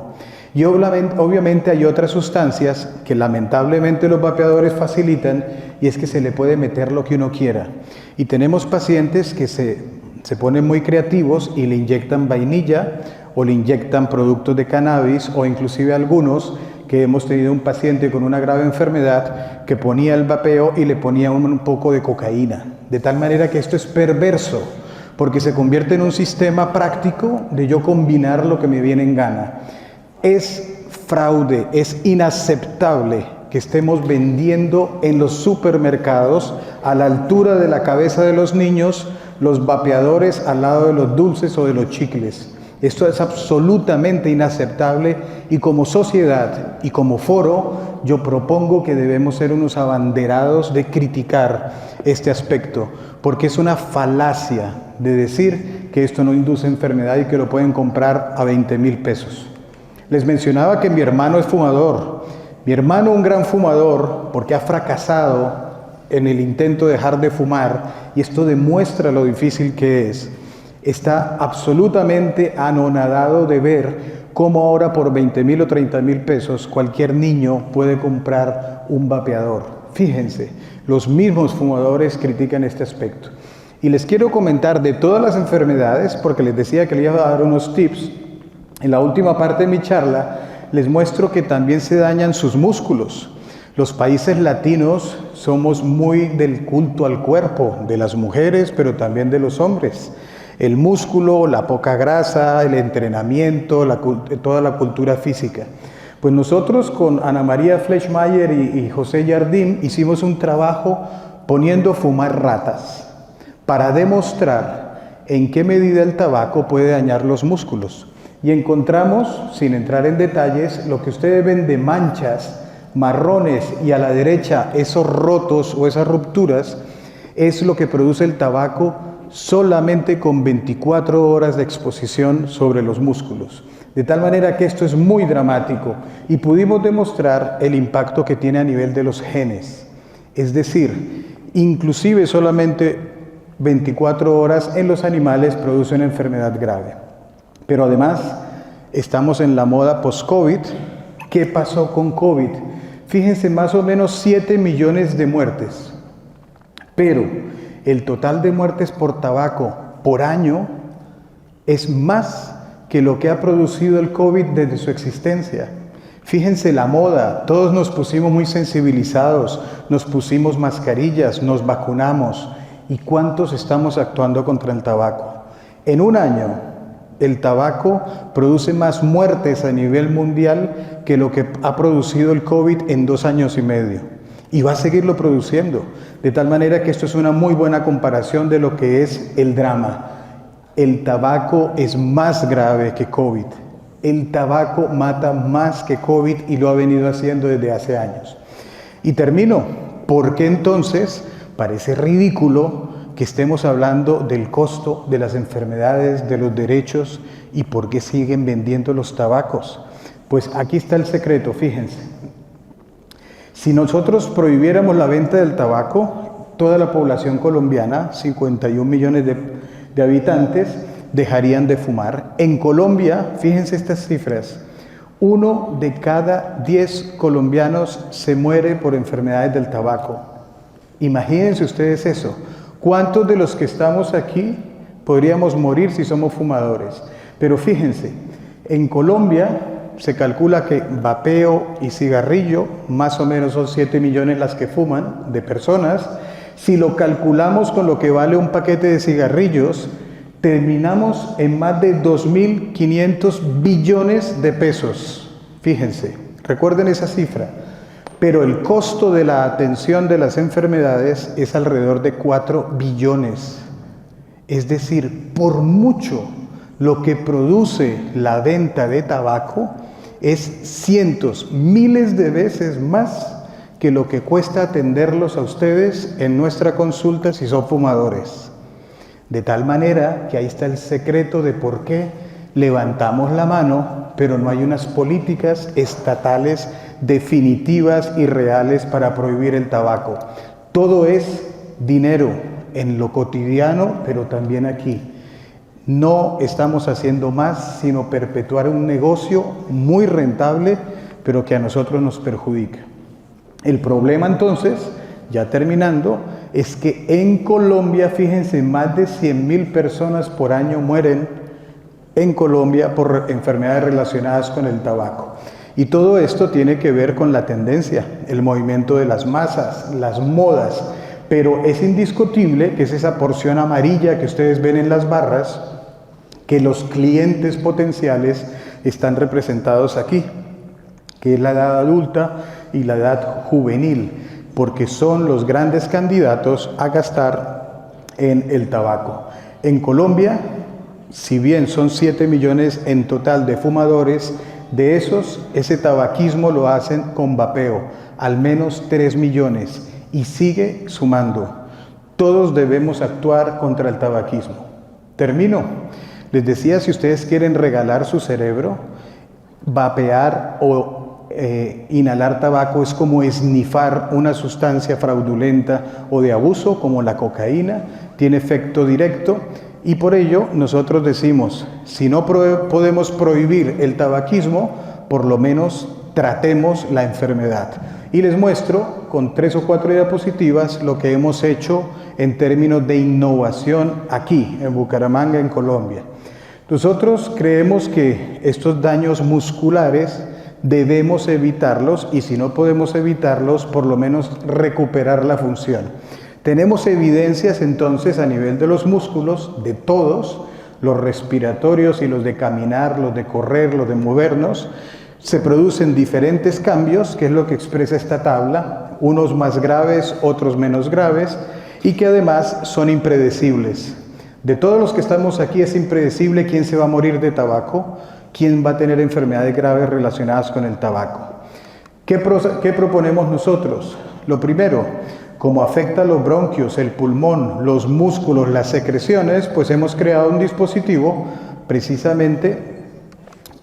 Y obviamente hay otras sustancias que lamentablemente los vapeadores facilitan, y es que se le puede meter lo que uno quiera. Y tenemos pacientes que se Se ponen muy creativos y le inyectan vainilla o le inyectan productos de cannabis, o inclusive algunos que hemos tenido un paciente con una grave enfermedad que ponía el vapeo y le ponía un poco de cocaína. De tal manera que esto es perverso, porque se convierte en un sistema práctico de yo combinar lo que me viene en gana. Es fraude, es inaceptable que estemos vendiendo en los supermercados a la altura de la cabeza de los niños los vapeadores al lado de los dulces o de los chicles. Esto es absolutamente inaceptable, y como sociedad y como foro yo propongo que debemos ser unos abanderados de criticar este aspecto, porque es una falacia de decir que esto no induce enfermedad y que lo pueden comprar a 20,000 pesos. Les mencionaba que mi hermano es fumador. Mi hermano, un gran fumador, porque ha fracasado en el intento de dejar de fumar, y esto demuestra lo difícil que es. Está absolutamente anonadado de ver cómo ahora por 20,000 o 30,000 pesos cualquier niño puede comprar un vapeador. Fíjense, los mismos fumadores critican este aspecto. Y les quiero comentar de todas las enfermedades, porque les decía que les iba a dar unos tips. En la última parte de mi charla les muestro que también se dañan sus músculos. Los países latinos somos muy del culto al cuerpo, de las mujeres, pero también de los hombres. El músculo, la poca grasa, el entrenamiento, toda la cultura física. Pues nosotros con Ana María Fleischmayer y José Jardín hicimos un trabajo poniendo a fumar ratas para demostrar en qué medida el tabaco puede dañar los músculos. Y encontramos, sin entrar en detalles, lo que ustedes ven de manchas marrones y a la derecha esos rotos o esas rupturas, es lo que produce el tabaco solamente con 24 horas de exposición sobre los músculos. De tal manera que esto es muy dramático, y pudimos demostrar el impacto que tiene a nivel de los genes. Es decir, inclusive solamente 24 horas en los animales produce una enfermedad grave. Pero además estamos en la moda post-COVID. ¿Qué pasó con COVID? Fíjense, más o menos 7 millones de muertes. Pero el total de muertes por tabaco por año es más que lo que ha producido el COVID desde su existencia. Fíjense la moda, todos nos pusimos muy sensibilizados, nos pusimos mascarillas, nos vacunamos. ¿Y cuántos estamos actuando contra el tabaco? En un año, el tabaco produce más muertes a nivel mundial que lo que ha producido el COVID en 2 años y medio. Y va a seguirlo produciendo. De tal manera que esto es una muy buena comparación de lo que es el drama. El tabaco es más grave que COVID. El tabaco mata más que COVID y lo ha venido haciendo desde hace años. Y termino. ¿Por qué entonces parece ridículo que estemos hablando del costo de las enfermedades, de los derechos, y por qué siguen vendiendo los tabacos? Pues aquí está el secreto, fíjense. Si nosotros prohibiéramos la venta del tabaco, toda la población colombiana, 51 millones de habitantes, dejarían de fumar. En Colombia, fíjense estas cifras, 1 de cada 10 colombianos se muere por enfermedades del tabaco. Imagínense ustedes eso. ¿Cuántos de los que estamos aquí podríamos morir si somos fumadores? Pero fíjense, en Colombia se calcula que vapeo y cigarrillo, más o menos son 7 millones las que fuman de personas. Si lo calculamos con lo que vale un paquete de cigarrillos, terminamos en más de 2.500 billones de pesos. Fíjense, recuerden esa cifra. Pero el costo de la atención de las enfermedades es alrededor de 4 billones. Es decir, por mucho, lo que produce la venta de tabaco es cientos, miles de veces más que lo que cuesta atenderlos a ustedes en nuestra consulta si son fumadores. De tal manera que ahí está el secreto de por qué levantamos la mano, pero no hay unas políticas estatales definitivas y reales para prohibir el tabaco. Todo es dinero en lo cotidiano, pero también aquí. No estamos haciendo más sino perpetuar un negocio muy rentable, pero que a nosotros nos perjudica. El problema entonces, ya terminando, es que en Colombia, fíjense, más de 100.000 personas por año mueren en Colombia por enfermedades relacionadas con el tabaco. Y todo esto tiene que ver con la tendencia, el movimiento de las masas, las modas, pero es indiscutible que es esa porción amarilla que ustedes ven en las barras, que los clientes potenciales están representados aquí, que es la edad adulta y la edad juvenil, porque son los grandes candidatos a gastar en el tabaco. En Colombia, si bien son 7 millones en total de fumadores, de esos, ese tabaquismo lo hacen con vapeo, al menos 3 millones, y sigue sumando. Todos debemos actuar contra el tabaquismo. Termino. Les decía, si ustedes quieren regalar su cerebro, vapear o inhalar tabaco es como esnifar una sustancia fraudulenta o de abuso como la cocaína, tiene efecto directo y por ello nosotros decimos, si no podemos prohibir el tabaquismo, por lo menos tratemos la enfermedad. Y les muestro con 3 o 4 diapositivas lo que hemos hecho en términos de innovación aquí en Bucaramanga, en Colombia. Nosotros creemos que estos daños musculares debemos evitarlos y si no podemos evitarlos, por lo menos recuperar la función. Tenemos evidencias entonces a nivel de los músculos, de todos, los respiratorios y los de caminar, los de correr, los de movernos, se producen diferentes cambios, que es lo que expresa esta tabla, unos más graves, otros menos graves, y que además son impredecibles. De todos los que estamos aquí es impredecible quién se va a morir de tabaco, quién va a tener enfermedades graves relacionadas con el tabaco. ¿Qué proponemos nosotros? Lo primero, como afecta a los bronquios, el pulmón, los músculos, las secreciones, pues hemos creado un dispositivo precisamente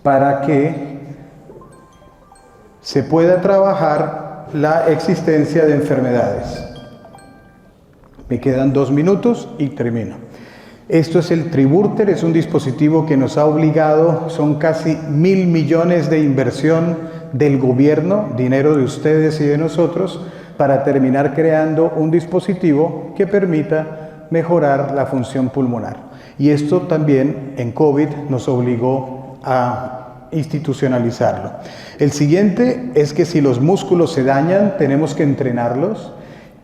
para que se pueda trabajar la existencia de enfermedades. Me quedan 2 minutos y termino. Esto es el Triburter, es un dispositivo que nos ha obligado, son casi 1.000 millones de inversión del gobierno, dinero de ustedes y de nosotros, para terminar creando un dispositivo que permita mejorar la función pulmonar. Y esto también en COVID nos obligó a institucionalizarlo. El siguiente es que si los músculos se dañan, tenemos que entrenarlos.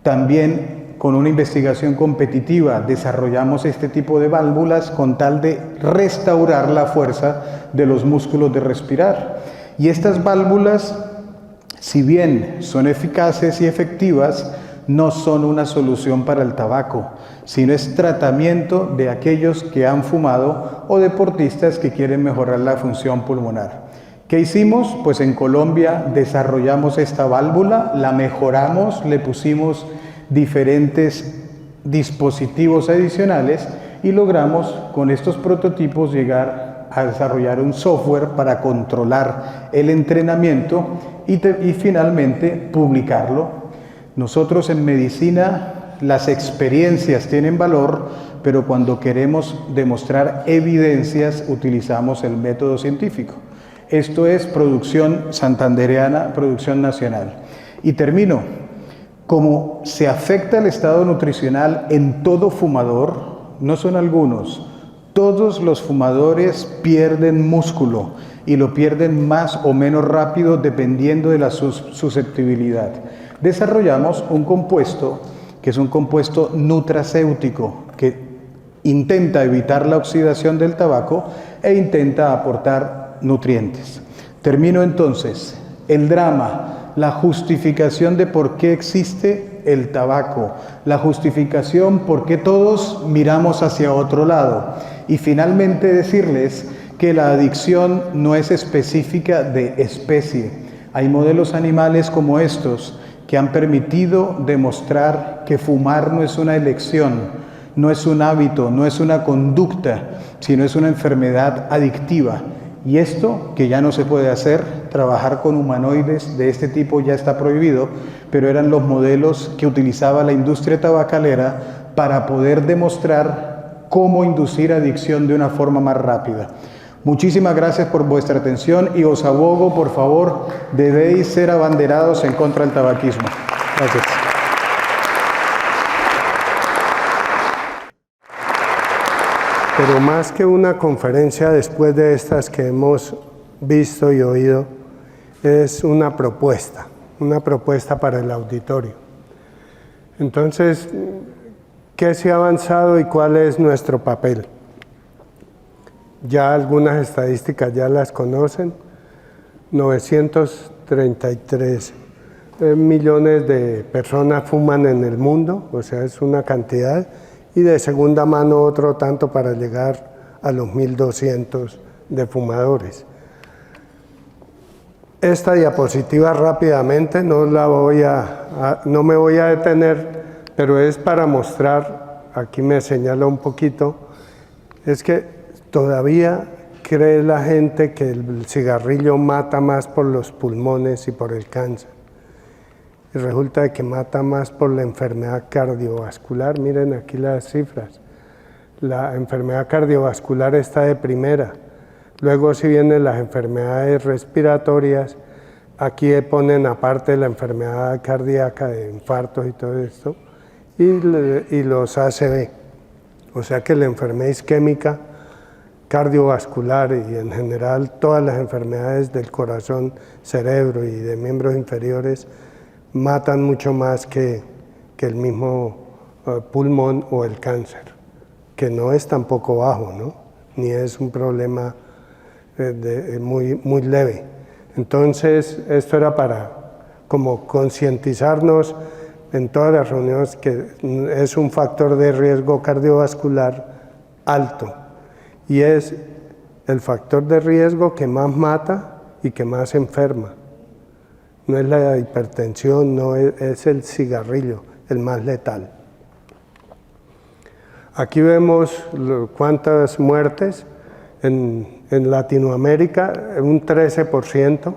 También con una investigación competitiva desarrollamos este tipo de válvulas con tal de restaurar la fuerza de los músculos de respirar. Y estas válvulas, si bien son eficaces y efectivas, no son una solución para el tabaco, sino es tratamiento de aquellos que han fumado o deportistas que quieren mejorar la función pulmonar. ¿Qué hicimos? Pues en Colombia desarrollamos esta válvula, la mejoramos, le pusimos diferentes dispositivos adicionales y logramos con estos prototipos llegar a desarrollar un software para controlar el entrenamiento y finalmente publicarlo. Nosotros en medicina las experiencias tienen valor, pero cuando queremos demostrar evidencias utilizamos el método científico. Esto es producción santandereana, producción nacional. Y termino. Como se afecta el estado nutricional en todo fumador, no son algunos, todos los fumadores pierden músculo y lo pierden más o menos rápido dependiendo de la susceptibilidad. Desarrollamos un compuesto que es un compuesto nutracéutico que intenta evitar la oxidación del tabaco e intenta aportar nutrientes. Termino entonces, el drama. La justificación de por qué existe el tabaco, la justificación por qué todos miramos hacia otro lado y finalmente decirles que la adicción no es específica de especie. Hay modelos animales como estos que han permitido demostrar que fumar no es una elección, no es un hábito, no es una conducta, sino es una enfermedad adictiva. Y esto, que ya no se puede hacer, trabajar con humanoides de este tipo ya está prohibido, pero eran los modelos que utilizaba la industria tabacalera para poder demostrar cómo inducir adicción de una forma más rápida. Muchísimas gracias por vuestra atención y os abogo, por favor, debéis ser abanderados en contra del tabaquismo. Gracias. Pero más que una conferencia después de estas que hemos visto y oído, es una propuesta para el auditorio. Entonces, ¿qué se ha avanzado y cuál es nuestro papel? Ya algunas estadísticas ya las conocen. 933 millones de personas fuman en el mundo, o sea, es una cantidad, y de segunda mano otro tanto para llegar a los 1.200 de fumadores. Esta diapositiva rápidamente, no me voy a detener, pero es para mostrar, aquí me señala un poquito, es que todavía cree la gente que el cigarrillo mata más por los pulmones y por el cáncer. Y resulta que mata más por la enfermedad cardiovascular. Miren aquí las cifras. La enfermedad cardiovascular está de primera. Luego si vienen las enfermedades respiratorias, aquí ponen aparte la enfermedad cardíaca de infartos y todo esto, y los ACV. O sea que la enfermedad isquémica, cardiovascular y en general todas las enfermedades del corazón, cerebro y de miembros inferiores matan mucho más que el mismo pulmón o el cáncer, que no es tampoco bajo, ¿no? Ni es un problema muy leve. Entonces, esto era para como concientizarnos en todas las reuniones que es un factor de riesgo cardiovascular alto y es el factor de riesgo que más mata y que más enferma. No es la hipertensión, no es el cigarrillo el más letal. Aquí vemos cuántas muertes. En Latinoamérica, un 13%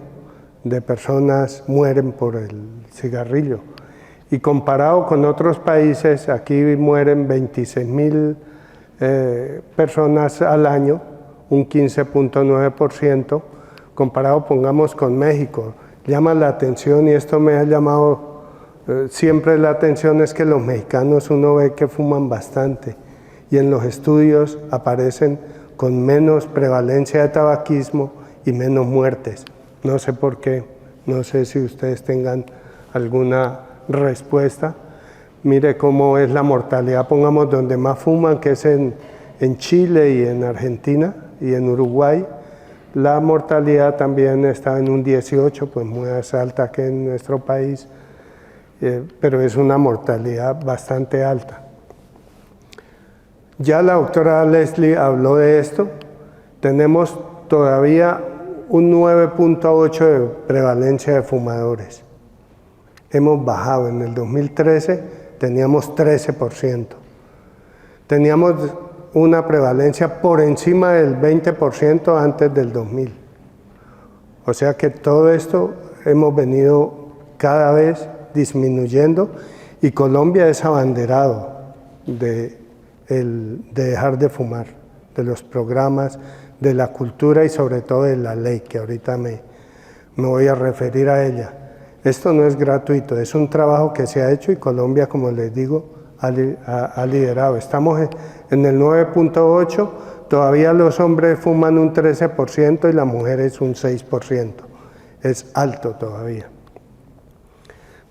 de personas mueren por el cigarrillo. Y comparado con otros países, aquí mueren 26.000 personas al año, un 15.9%, comparado, pongamos, con México. Llama la atención, y esto me ha llamado siempre la atención, es que los mexicanos uno ve que fuman bastante, y en los estudios aparecen con menos prevalencia de tabaquismo y menos muertes. No sé por qué, no sé si ustedes tengan alguna respuesta. Mire cómo es la mortalidad, pongamos, donde más fuman, que es en Chile y en Argentina y en Uruguay. La mortalidad también está en un 18, pues muy más alta que en nuestro país, pero es una mortalidad bastante alta. Ya la doctora Leslie habló de esto. Tenemos todavía un 9.8 de prevalencia de fumadores. Hemos bajado, en el 2013 teníamos 13%. Teníamos una prevalencia por encima del 20% antes del 2000. O sea que todo esto hemos venido cada vez disminuyendo, y Colombia es abanderado de dejar de fumar, de los programas, de la cultura y sobre todo de la ley, que ahorita me voy a referir a ella. Esto no es gratuito, es un trabajo que se ha hecho y Colombia, como les digo, ha liderado. Estamos en el 9.8, todavía los hombres fuman un 13% y las mujeres un 6%. Es alto todavía.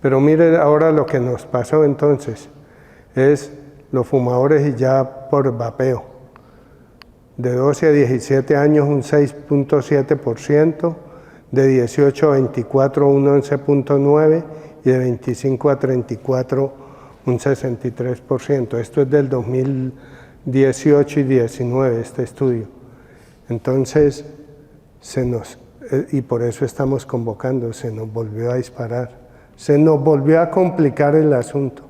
Pero mire ahora lo que nos pasó entonces, es los fumadores y ya por vapeo. De 12 a 17 años un 6.7%, de 18 a 24 un 11.9% y de 25 a 34 un 63%. Esto es del 2018 y 19, este estudio. Entonces, y por eso estamos convocando, se nos volvió a disparar, se nos volvió a complicar el asunto.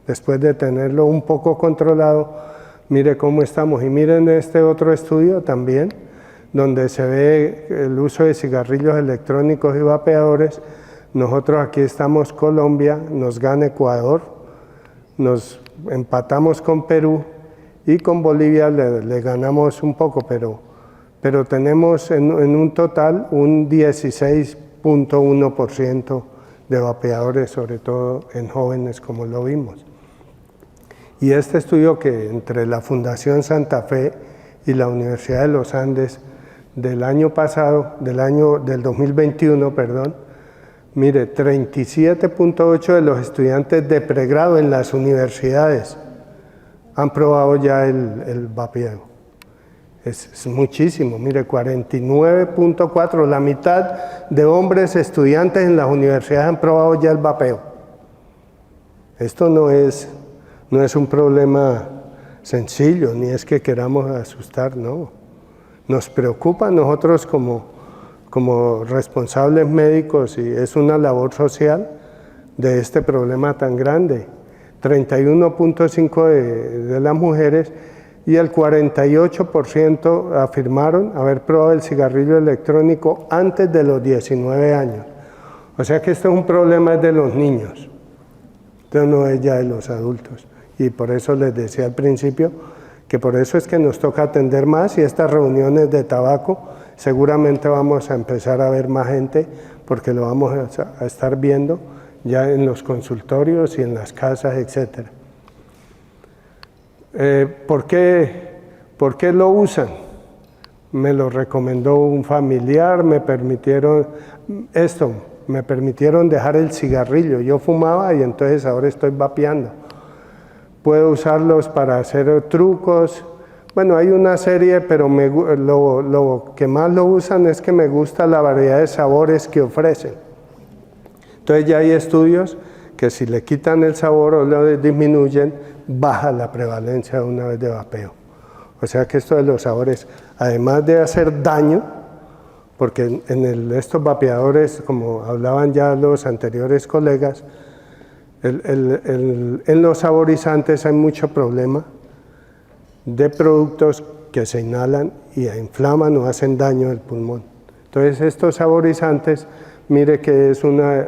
Después de tenerlo un poco controlado, mire cómo estamos. Y miren este otro estudio también, donde se ve el uso de cigarrillos electrónicos y vapeadores. Nosotros aquí estamos Colombia, nos gana Ecuador, nos empatamos con Perú y con Bolivia le ganamos un poco, pero tenemos en un total un 16.1% de vapeadores, sobre todo en jóvenes, como lo vimos. Y este estudio que entre la Fundación Santa Fe y la Universidad de los Andes del año pasado, del 2021, perdón, mire, 37.8 de los estudiantes de pregrado en las universidades han probado ya el vapeo. Es muchísimo, mire, 49.4, la mitad de hombres estudiantes en las universidades han probado ya el vapeo. Esto no es un problema sencillo, ni es que queramos asustar, no. Nos preocupa a nosotros como responsables médicos y es una labor social de este problema tan grande. 31.5 de las mujeres y el 48% afirmaron haber probado el cigarrillo electrónico antes de los 19 años. O sea que esto es un problema de los niños, esto no es ya de los adultos. Y por eso les decía al principio que por eso es que nos toca atender más y estas reuniones de tabaco seguramente vamos a empezar a ver más gente porque lo vamos a estar viendo ya en los consultorios y en las casas, etc. ¿Por qué lo usan? Me lo recomendó un familiar, me permitieron dejar el cigarrillo. Yo fumaba y entonces ahora estoy vapeando. Puedo usarlos para hacer trucos. Bueno, hay una serie, pero lo que más lo usan es que me gusta la variedad de sabores que ofrecen. Entonces ya hay estudios que si le quitan el sabor o lo disminuyen, baja la prevalencia de una vez de vapeo. O sea que esto de los sabores, además de hacer daño, porque en estos vapeadores, como hablaban ya los anteriores colegas, en los saborizantes hay mucho problema de productos que se inhalan y inflaman o hacen daño al pulmón. Entonces estos saborizantes, mire que es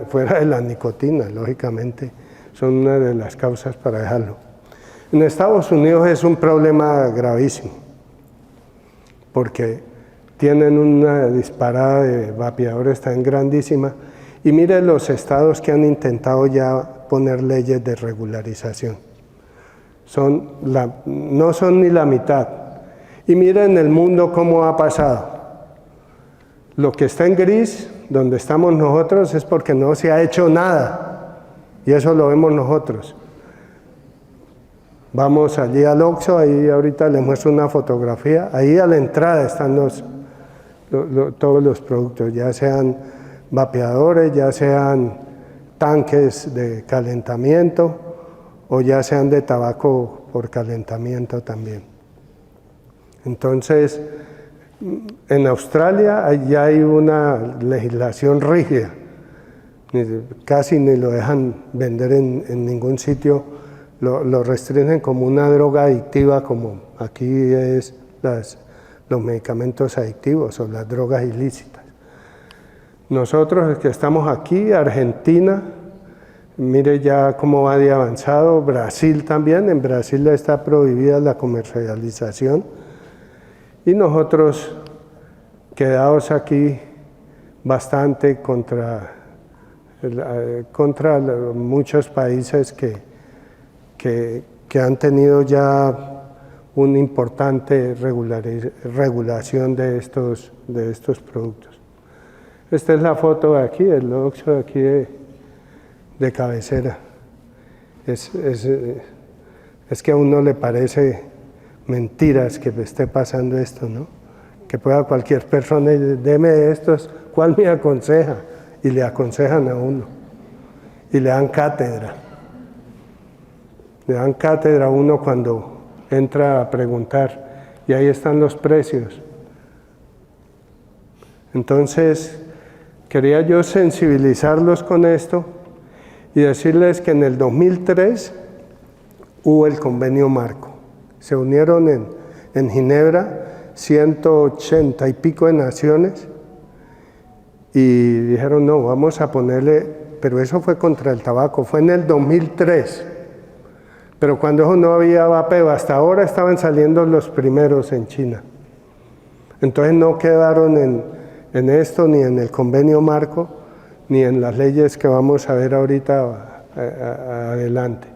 fuera de la nicotina, lógicamente, son una de las causas para dejarlo. En Estados Unidos es un problema gravísimo, porque tienen una disparada de vapeadores tan grandísima, y mire los estados que han intentado ya poner leyes de regularización. No son ni la mitad. Y miren el mundo cómo ha pasado. Lo que está en gris, donde estamos nosotros, es porque no se ha hecho nada. Y eso lo vemos nosotros. Vamos allí al Oxxo, ahí ahorita les muestro una fotografía. Ahí a la entrada están todos los productos, ya sean vapeadores, ya sean tanques de calentamiento o ya sean de tabaco por calentamiento también. Entonces, en Australia ya hay una legislación rígida, casi ni lo dejan vender en ningún sitio, lo restringen como una droga adictiva, como aquí es los medicamentos adictivos o las drogas ilícitas. Nosotros que estamos aquí, Argentina, mire ya cómo va de avanzado, Brasil también, en Brasil está prohibida la comercialización y nosotros quedados aquí bastante contra muchos países que han tenido ya una importante regulación de estos productos. Esta es la foto de aquí, el Oxxo de aquí de cabecera. Es que a uno le parece mentiras que esté pasando esto, ¿no? Que pueda cualquier persona y deme estos, ¿cuál me aconseja? Y le aconsejan a uno. Y le dan cátedra. Le dan cátedra a uno cuando entra a preguntar. Y ahí están los precios. Entonces, quería yo sensibilizarlos con esto y decirles que en el 2003 hubo el convenio marco. Se unieron en Ginebra 180 y pico de naciones y dijeron no, vamos a ponerle, pero eso fue contra el tabaco, fue en el 2003. Pero cuando eso no había vapeo, hasta ahora estaban saliendo los primeros en China. Entonces no quedaron en esto, ni en el convenio marco, ni en las leyes que vamos a ver ahorita adelante.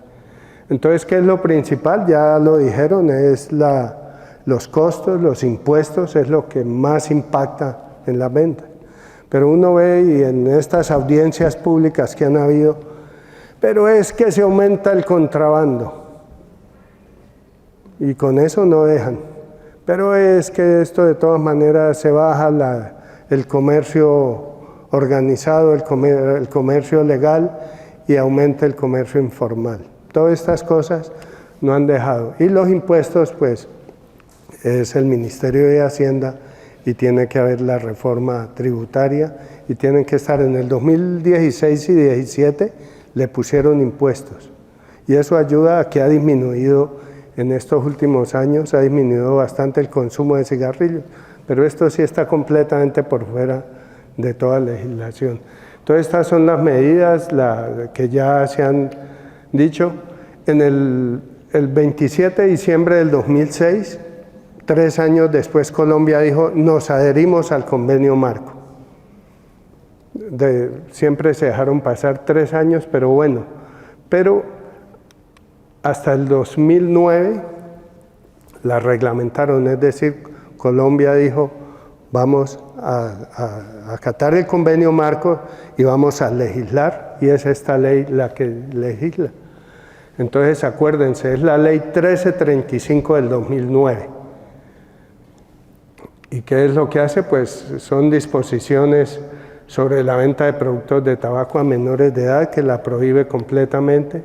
Entonces, ¿qué es lo principal? Ya lo dijeron, es los costos, los impuestos, es lo que más impacta en la venta. Pero uno ve, y en estas audiencias públicas que han habido, pero es que se aumenta el contrabando. Y con eso no dejan. Pero es que esto de todas maneras se baja el comercio organizado, el comercio legal, y aumenta el comercio informal. Todas estas cosas no han dejado. Y los impuestos, pues, es el Ministerio de Hacienda y tiene que haber la reforma tributaria y tienen que estar en el 2016 y 2017 le pusieron impuestos. Y eso ayuda a que ha disminuido en estos últimos años, ha disminuido bastante el consumo de cigarrillos, pero esto sí está completamente por fuera de toda legislación. Entonces estas son las medidas que ya se han dicho. En el 27 de diciembre del 2006, 3 años después, Colombia dijo, nos adherimos al convenio marco. Siempre se dejaron pasar 3 años, pero bueno. Pero hasta el 2009 la reglamentaron, es decir, Colombia dijo, vamos a acatar el convenio marco y vamos a legislar, y es esta ley la que legisla. Entonces, acuérdense, es la ley 1335 del 2009. ¿Y qué es lo que hace? Pues son disposiciones sobre la venta de productos de tabaco a menores de edad, que la prohíbe completamente,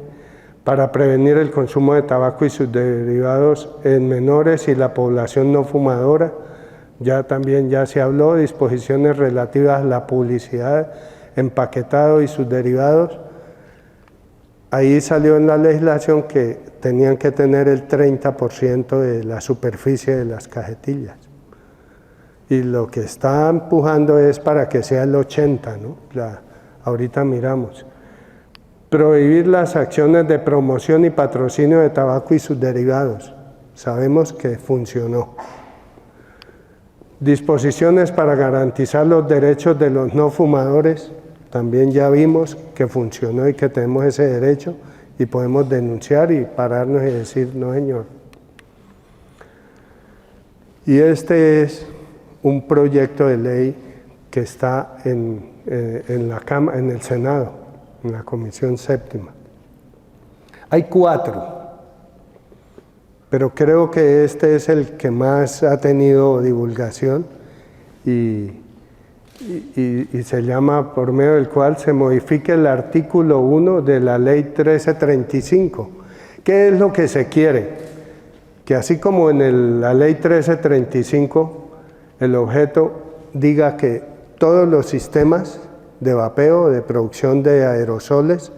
para prevenir el consumo de tabaco y sus derivados en menores y la población no fumadora. Ya se habló de disposiciones relativas a la publicidad, empaquetado y sus derivados. Ahí salió en la legislación que tenían que tener el 30% de la superficie de las cajetillas. Y lo que está empujando es para que sea el 80%, ¿no? Ahorita miramos. Prohibir las acciones de promoción y patrocinio de tabaco y sus derivados. Sabemos que funcionó. Disposiciones para garantizar los derechos de los no fumadores. También ya vimos que funcionó y que tenemos ese derecho y podemos denunciar y pararnos y decir, no señor. Y este es un proyecto de ley que está en el Senado, en la Comisión Séptima. Hay 4, pero creo que este es el que más ha tenido divulgación y se llama por medio del cual se modifique el artículo 1 de la ley 1335. ¿Qué es lo que se quiere? Que así como en la ley 1335 el objeto diga que todos los sistemas de vapeo, de producción de aerosoles,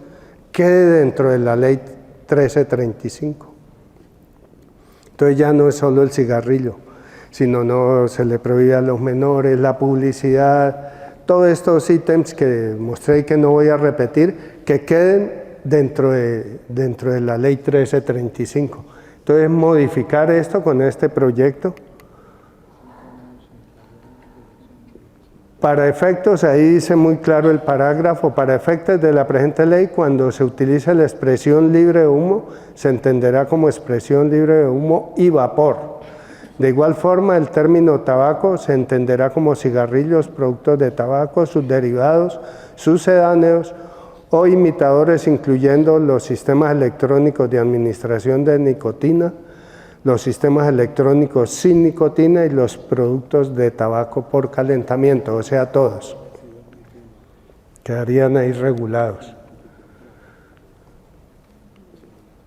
quede dentro de la ley 1335. Entonces ya no es solo el cigarrillo, sino no se le prohíbe a los menores, la publicidad, todos estos ítems que mostré y que no voy a repetir, que queden dentro de la ley 1335. Entonces modificar esto con este proyecto. Para efectos, ahí dice muy claro el parágrafo, para efectos de la presente ley, cuando se utilice la expresión libre de humo, se entenderá como expresión libre de humo y vapor. De igual forma, el término tabaco se entenderá como cigarrillos, productos de tabaco, sus derivados, sucedáneos o imitadores, incluyendo los sistemas electrónicos de administración de nicotina, los sistemas electrónicos sin nicotina y los productos de tabaco por calentamiento, o sea, todos. Quedarían ahí regulados.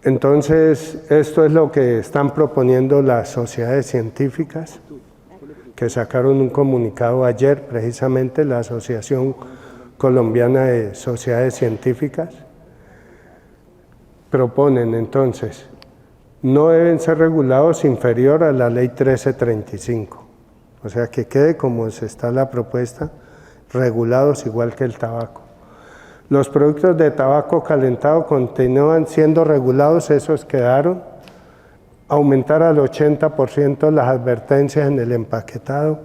Entonces, esto es lo que están proponiendo las sociedades científicas, que sacaron un comunicado ayer, precisamente, la Asociación Colombiana de Sociedades Científicas. Proponen, entonces, no deben ser regulados inferior a la ley 1335. O sea, que quede como está la propuesta, regulados igual que el tabaco. Los productos de tabaco calentado continúan siendo regulados, esos quedaron. Aumentar al 80% las advertencias en el empaquetado.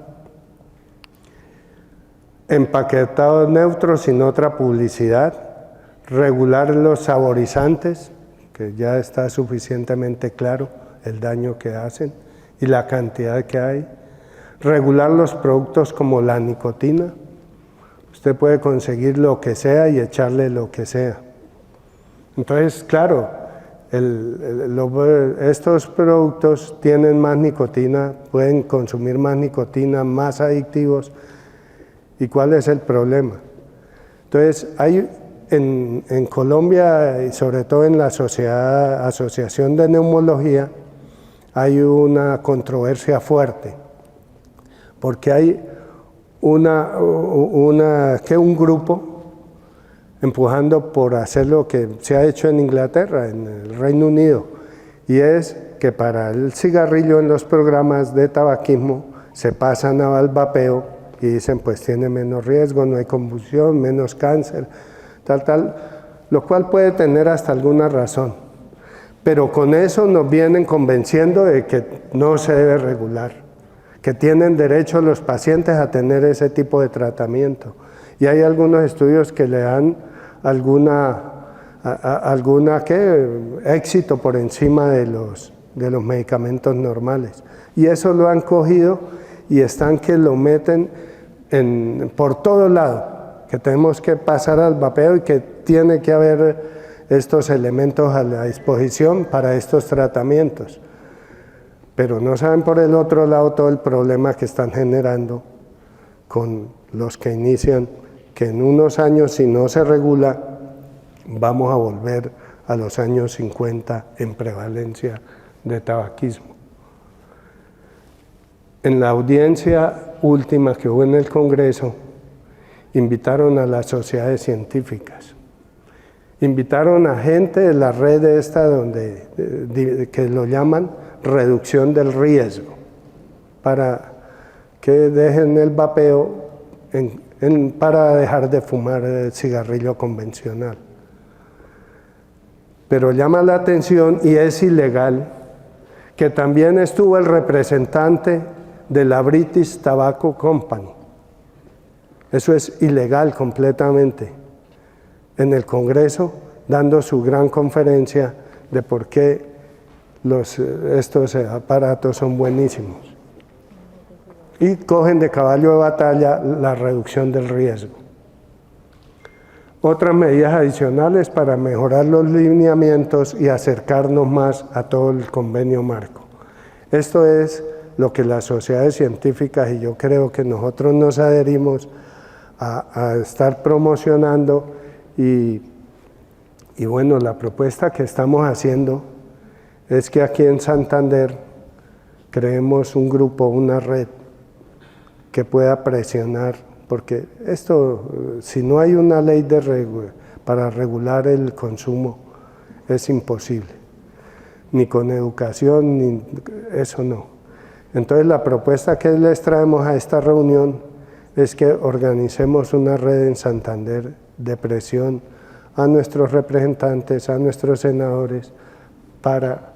Empaquetados neutros sin otra publicidad. Regular los saborizantes, que ya está suficientemente claro el daño que hacen y la cantidad que hay. Regular los productos como la nicotina. Usted puede conseguir lo que sea y echarle lo que sea. Entonces, claro, estos productos tienen más nicotina, pueden consumir más nicotina, más adictivos. ¿Y cuál es el problema? Entonces, hay en Colombia, y sobre todo en la Asociación de Neumología, hay una controversia fuerte, porque hay un grupo empujando por hacer lo que se ha hecho en Inglaterra, en el Reino Unido, y es que para el cigarrillo en los programas de tabaquismo se pasan al vapeo y dicen pues tiene menos riesgo, no hay convulsión, menos cáncer, tal, lo cual puede tener hasta alguna razón. Pero con eso nos vienen convenciendo de que no se debe regular, que tienen derecho los pacientes a tener ese tipo de tratamiento. Y hay algunos estudios que le dan éxito por encima de los medicamentos normales. Y eso lo han cogido y están que lo meten por todo lado, que tenemos que pasar al vapeo y que tiene que haber estos elementos a la disposición para estos tratamientos. Pero no saben por el otro lado todo el problema que están generando con los que inician, que en unos años, si no se regula, vamos a volver a los años 50 en prevalencia de tabaquismo. En la audiencia última que hubo en el Congreso, invitaron a las sociedades científicas, invitaron a gente de la red esta que lo llaman reducción del riesgo, para que dejen el vapeo para dejar de fumar el cigarrillo convencional. Pero llama la atención y es ilegal que también estuvo el representante de la British Tobacco Company. Eso es ilegal completamente. En el Congreso, dando su gran conferencia de por qué estos aparatos son buenísimos. Y cogen de caballo de batalla la reducción del riesgo. Otras medidas adicionales para mejorar los lineamientos y acercarnos más a todo el convenio marco. Esto es lo que las sociedades científicas, y yo creo que nosotros nos adherimos a estar promocionando, y bueno, la propuesta que estamos haciendo es que aquí en Santander creemos un grupo, una red que pueda presionar, porque esto, si no hay una ley para regular el consumo, es imposible, ni con educación, ni eso no. Entonces la propuesta que les traemos a esta reunión es que organicemos una red en Santander de presión a nuestros representantes, a nuestros senadores, para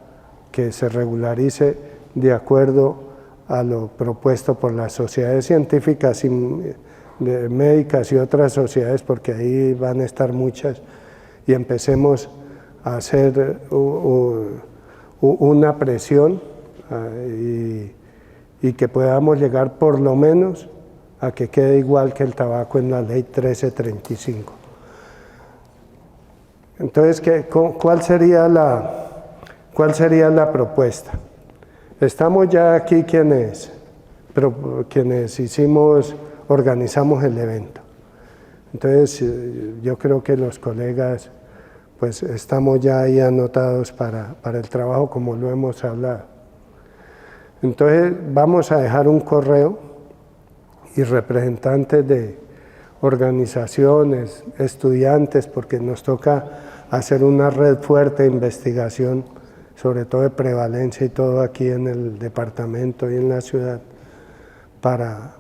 que se regularice de acuerdo a lo propuesto por las sociedades científicas y médicas y otras sociedades, porque ahí van a estar muchas, y empecemos a hacer una presión y que podamos llegar por lo menos a que quede igual que el tabaco en la ley 1335. Entonces, ¿cuál sería la propuesta? Estamos ya aquí quienes organizamos el evento. Entonces, yo creo que los colegas, pues estamos ya ahí anotados para el trabajo como lo hemos hablado. Entonces, vamos a dejar un correo y representantes de organizaciones, estudiantes, porque nos toca hacer una red fuerte de investigación, sobre todo de prevalencia y todo aquí en el departamento y en la ciudad, para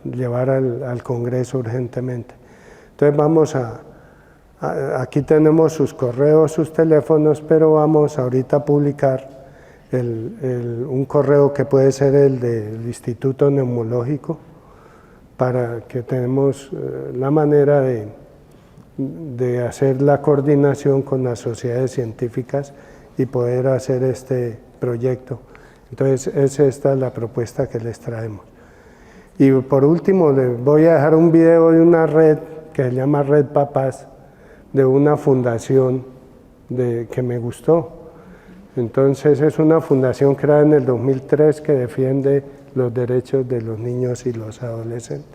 llevar al Congreso urgentemente. Entonces aquí tenemos sus correos, sus teléfonos, pero vamos ahorita a publicar un correo que puede ser el del Instituto Neumológico, para que tenemos la manera de de hacer la coordinación con las sociedades científicas y poder hacer este proyecto. Entonces, esta es la propuesta que les traemos. Y por último, les voy a dejar un video de una red que se llama Red Papás, de una fundación que me gustó. Entonces, es una fundación creada en el 2003 que defiende los derechos de los niños y los adolescentes.